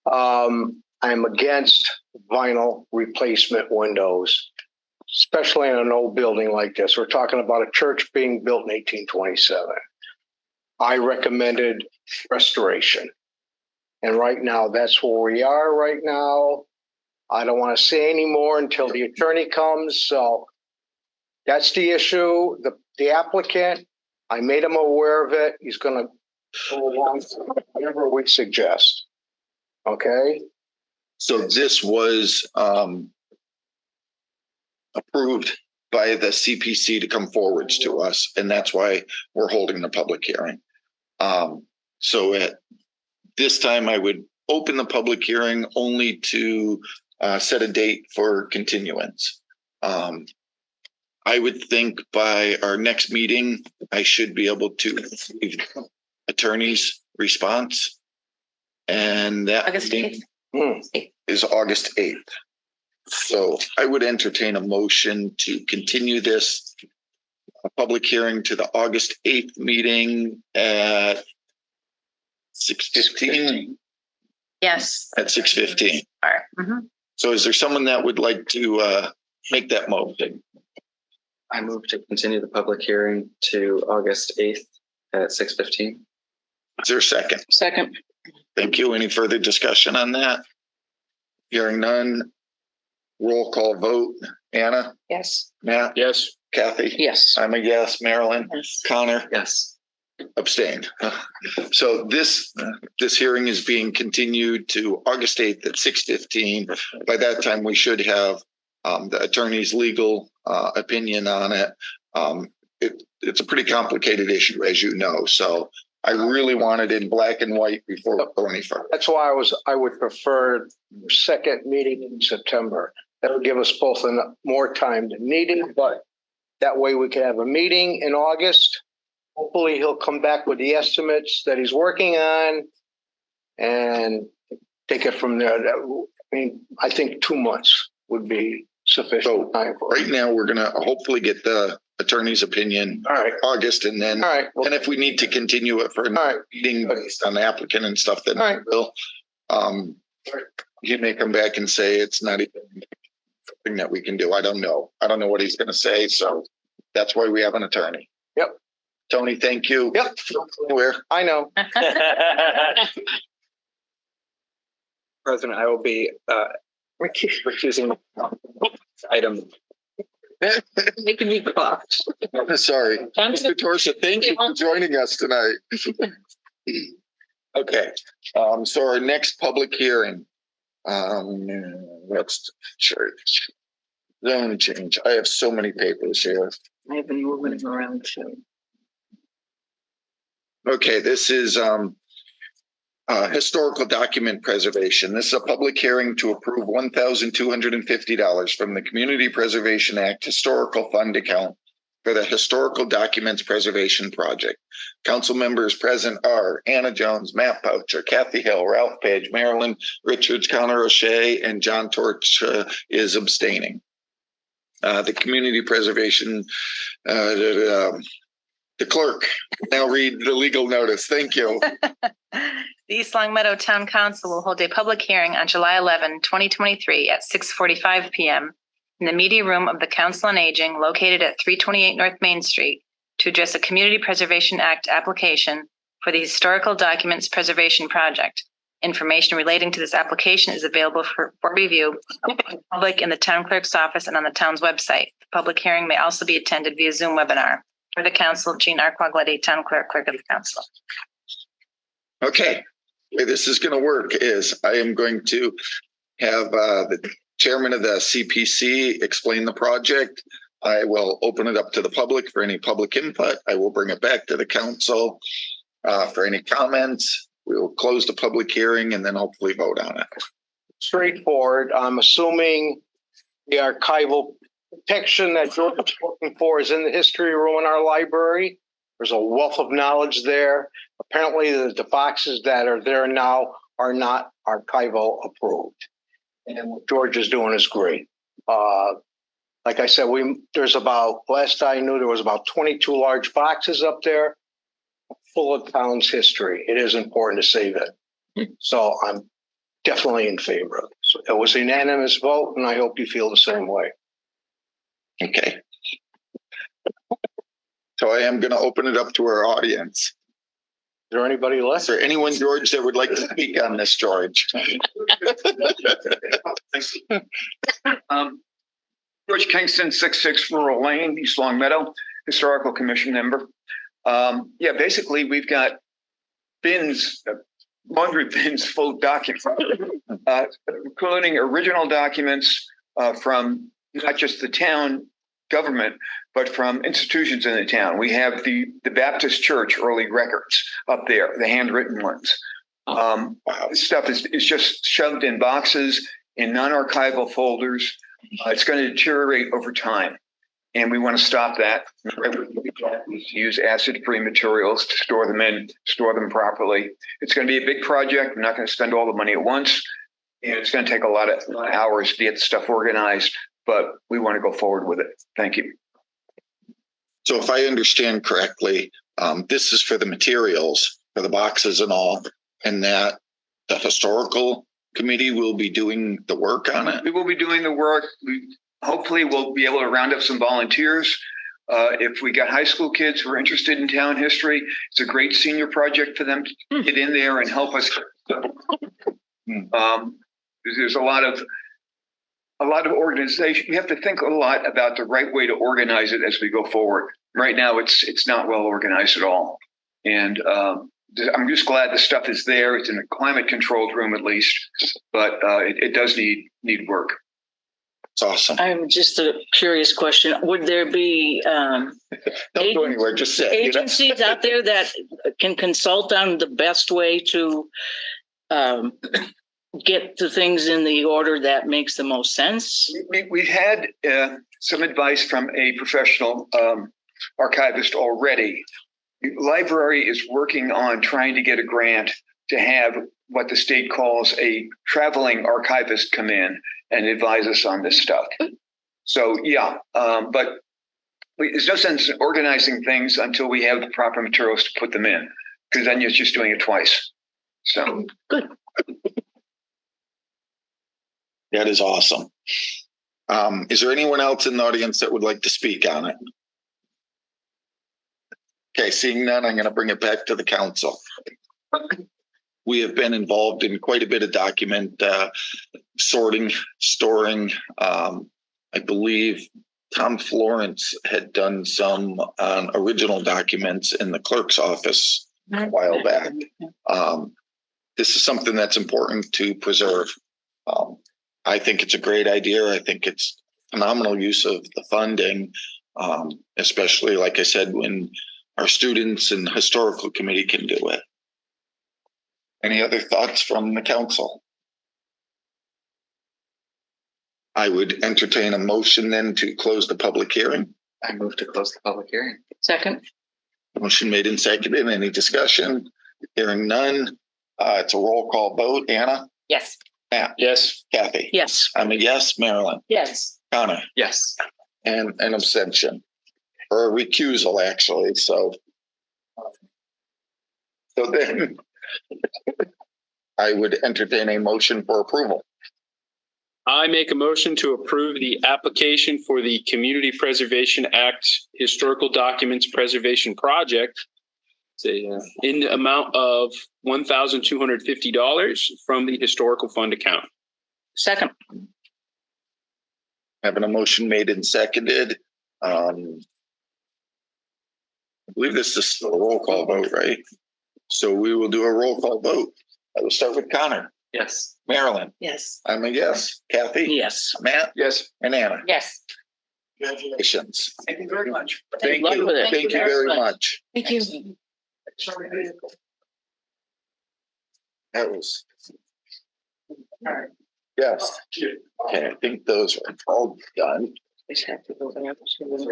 I'm against vinyl replacement windows, especially in an old building like this. We're talking about a church being built in 1827. I recommended restoration. And right now, that's where we are right now. I don't want to say any more until the attorney comes. So that's the issue. The applicant, I made him aware of it. He's going to go along with whatever we suggest. Okay? So this was approved by the CPC to come forwards to us, and that's why we're holding the public hearing. So at this time, I would open the public hearing only to set a date for continuance. I would think by our next meeting, I should be able to receive attorney's response. And that August 8th. is August 8th. So I would entertain a motion to continue this public hearing to the August 8th meeting at 6:15. Yes. At 6:15. Mm-hmm. So is there someone that would like to make that motion? I move to continue the public hearing to August 8th at 6:15. Is there a second? Second. Thank you. Any further discussion on that? Hearing none. Roll call vote. Anna? Yes. Matt? Yes. Kathy? Yes. I'm a yes. Marilyn? Yes. Connor? Yes. Abstained. So this hearing is being continued to August 8th at 6:15. By that time, we should have the attorney's legal opinion on it. It's a pretty complicated issue, as you know. So I really want it in black and white before we go any further. That's why I would prefer second meeting in September. That would give us both more time than needed, but that way we can have a meeting in August. Hopefully he'll come back with the estimates that he's working on and take it from there. I think 2 months would be sufficient time for right now. We're going to hopefully get the attorney's opinion. All right. August, and then, all right. Well, and if we need to continue it for another meeting based on the applicant and stuff, then all right. we'll, he may come back and say it's not even something that we can do. I don't know what he's going to say. So that's why we have an attorney. Yep. Tony, thank you. Yep. Where? I know. President, I will be recusing item. Making me cough. Sorry. Mr. Torsia, thank you for joining us tonight. Okay. So our next public hearing, that's church. Zone change. I have so many papers here. I have been moving it around too. Okay, this is historical document preservation. This is a public hearing to approve $1,250 from the Community Preservation Act Historical Fund account for the Historical Documents Preservation Project. Council members present are Anna Jones, Matt Poucher, Kathy Hill, Ralph Page, Marilyn Richards, Connor O'Shea, and John Torch is abstaining. The Community Preservation, the clerk now read the legal notice. Thank you. The East Long Meadow Town Council will hold a public hearing on July 11, 2023 at 6:45 p.m. in the media room of the Council on Aging located at 328 North Main Street to address a Community Preservation Act application for the Historical Documents Preservation Project. Information relating to this application is available for review by the public in the town clerk's office and on the town's website. The public hearing may also be attended via Zoom webinar. For the council, Jean Arquagletti, town clerk, clerk of the council. Okay, the way this is going to work is I am going to have the chairman of the CPC explain the project. I will open it up to the public for any public input. I will bring it back to the council for any comments. we'll close the public hearing and then hopefully vote on it. Straightforward. I'm assuming the archival protection that George is looking for is in the history room in our library. There's a wealth of knowledge there. Apparently, the boxes that are there now are not archival approved. And what George is doing is great. Like I said, there's about, last I knew, there was about 22 large boxes up there full of town's history. It is important to save it. So I'm definitely in favor of it. So it was a unanimous vote, and I hope you feel the same way. Okay. So I am going to open it up to our audience. Is there anybody left? Is there anyone, George, that would like to speak on this, George? George Kingston, 66 Rural Lane, East Long Meadow, Historical Commission member. Yeah, basically we've got bins, laundry bins full of documents, including original documents from not just the town government, but from institutions in the town. We have the Baptist Church early records up there, the handwritten ones. This stuff is just shoved in boxes, in non-archival folders. It's going to deteriorate over time, and we want to stop that. We use acid-free materials to store them properly. It's going to be a big project. We're not going to spend all the money at once, and it's going to take a lot of hours to get the stuff organized, but we want to go forward with it. Thank you. So if I understand correctly, this is for the materials, for the boxes and all, and that the historical committee will be doing the work on it? We will be doing the work. Hopefully we'll be able to round up some volunteers. If we got high school kids who are interested in town history, it's a great senior project for them to get in there and help us. There's a lot of organization. We have to think a lot about the right way to organize it as we go forward. Right now, it's not well organized at all. And I'm just glad the stuff is there. It's in a climate controlled room at least, but it does need work. It's awesome. I'm just a curious question. Would there be don't go anywhere, just sit. Agencies out there that can consult on the best way to get the things in the order that makes the most sense? We've had some advice from a professional archivist already. The library is working on trying to get a grant to have what the state calls a traveling archivist come in and advise us on this stuff. So, yeah, but there's no sense in organizing things until we have the proper materials to put them in, because then you're just doing it twice. So good. That is awesome. Is there anyone else in the audience that would like to speak on it? Okay, seeing none, I'm going to bring it back to the council. We have been involved in quite a bit of document sorting, storing. I believe Tom Florence had done some original documents in the clerk's office a while back. This is something that's important to preserve. I think it's a great idea. I think it's phenomenal use of the funding, especially, like I said, when our students and historical committee can do it. Any other thoughts from the council? I would entertain a motion then to close the public hearing. I move to close the public hearing. Second. Motion made and seconded. Any discussion? Hearing none. It's a roll call vote. Anna? Yes. Matt? Yes. Kathy? Yes. I'm a yes. Marilyn? Yes. Connor? Yes. And an abstention, or a recusal, actually. So then I would entertain a motion for approval. I make a motion to approve the application for the Community Preservation Act Historical Documents Preservation Project in the amount of $1,250 from the Historical Fund account. Second. Having a motion made and seconded. I believe this is a roll call vote, right? So we will do a roll call vote. I will start with Connor. Yes. Marilyn? Yes. I'm a yes. Kathy? Yes. Matt? Yes. And Anna? Yes. Congratulations. thank you very much. Thank luck you. with it. Thank you very much. Thank you. That was. Yes. Okay, I think those are all done.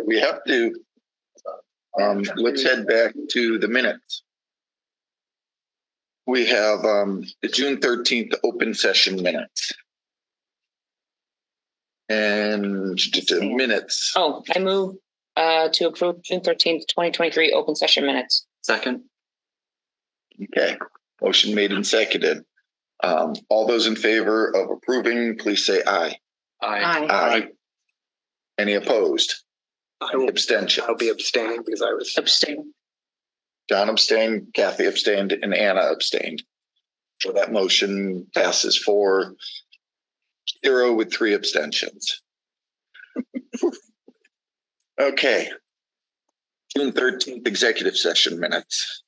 We have to, let's head back to the minutes. We have, the June 13th open session minutes. And the minutes. Oh, I move to approve June 13th, 2023 open session minutes. Second. Okay, motion made and seconded. All those in favor of approving, please say aye. Aye. Aye. Any opposed? I will, Abstention. I'll be abstaining because I was. Abstain. John abstained, Kathy abstained, and Anna abstained. So that motion passes 4-0 with 3 abstentions. Okay. June 13th executive session minutes.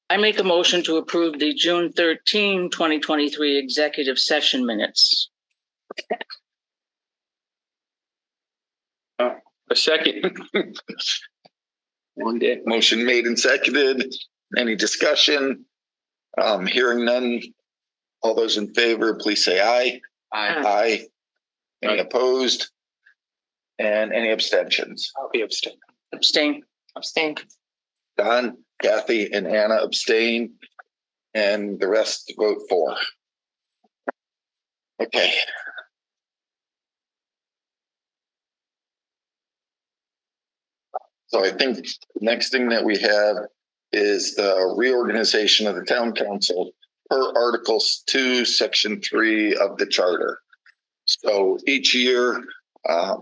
I make a motion to approve the June 13, 2023 executive session minutes. A second. One day. Motion made and seconded. Any discussion? Hearing none. All those in favor, please say aye. Aye. Aye. Any opposed? And any abstentions? I'll be abstaining. Abstain. Abstain. Don, Kathy, and Anna abstain, and the rest vote for. Okay. So I think the next thing that we have is the reorganization of the town council per Article 2, Section 3 of the charter. So each year, at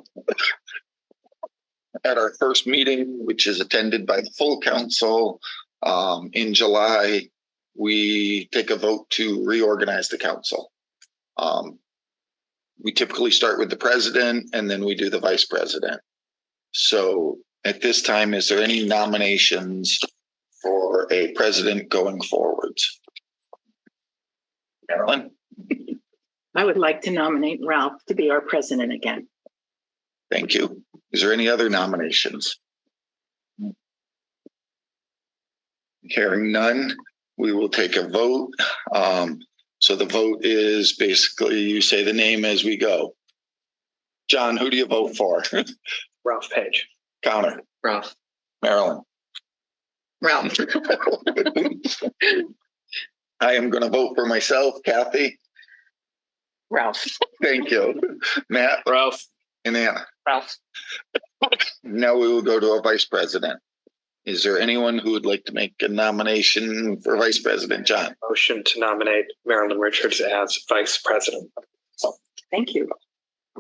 our first meeting, which is attended by the full council, in July, we take a vote to reorganize the council. We typically start with the president and then we do the vice president. So at this time, is there any nominations for a president going forwards? Carolyn? I would like to nominate Ralph to be our president again. Thank you. Is there any other nominations? Hearing none, we will take a vote. So the vote is basically you say the name as we go. John, who do you vote for? Ralph Page. Connor. Ralph. Marilyn. Ralph. I am going to vote for myself. Kathy. Ralph. Thank you. Matt. Ralph. And Anna. Ralph. Now we will go to a vice president. Is there anyone who would like to make a nomination for vice president? John. Motion to nominate Marilyn Richards as vice president. Thank you.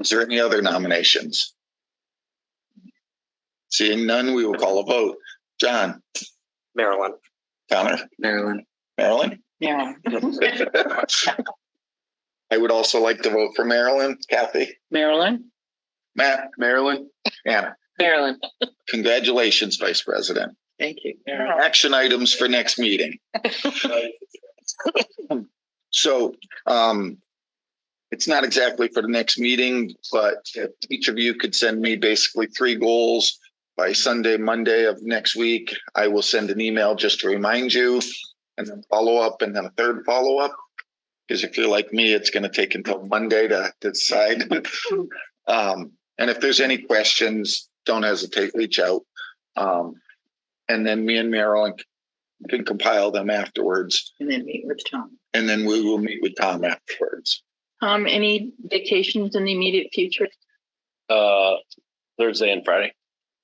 Is there any other nominations? Seeing none, we will call a vote. John. Marilyn. Connor. Marilyn. Marilyn. Yeah. I would also like to vote for Marilyn. Kathy. Marilyn. Matt. Marilyn. Anna. Marilyn. Congratulations, Vice President. Thank you. Action items for next meeting. So it's not exactly for the next meeting, but if each of you could send me basically 3 goals by Sunday, Monday of next week, I will send an email just to remind you, and then follow up, and then a 3rd follow up. Because if you're like me, it's going to take until Monday to decide. And if there's any questions, don't hesitate, reach out. And then me and Marilyn can compile them afterwards. And then meet with Tom. And then we will meet with Tom afterwards. Any vacations in the immediate future? Thursday and Friday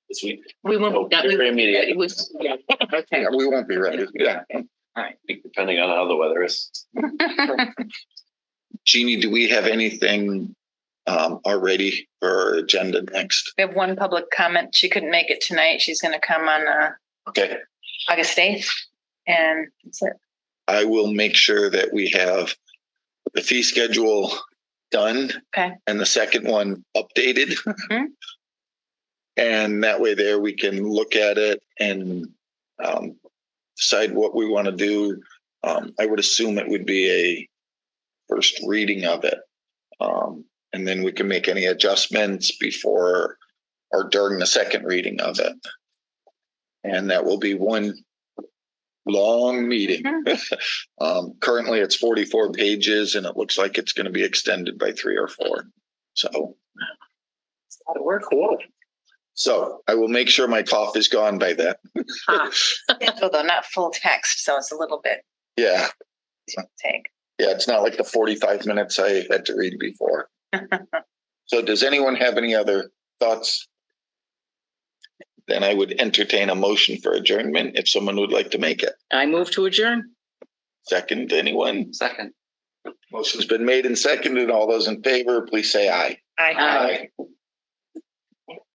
this week. We won't be done. Very immediate. It was, yeah. Okay. Yeah, we won't be ready. Yeah. All right. Depending on how the weather is. Jeannie, do we have anything already for our agenda next? We have one public comment. She couldn't make it tonight. She's going to come on Okay. August 8th. And that's it. I will make sure that we have the fee schedule done. Okay. And the second one updated. Mhm. And that way there we can look at it and decide what we want to do. I would assume it would be a first reading of it. And then we can make any adjustments before or during the second reading of it. And that will be one long meeting. Currently it's 44 pages and it looks like it's going to be extended by 3 or 4. So. It's a lot of work. Cool. So I will make sure my cough is gone by then. Although not full text, so it's a little bit Yeah. easy to take. Yeah. It's not like the 45 minutes I had to read before. So does anyone have any other thoughts? Then I would entertain a motion for adjournment if someone would like to make it. I move to adjourn. Second, anyone? Second. Motion's been made and seconded. All those in favor, please say aye. Aye. Aye.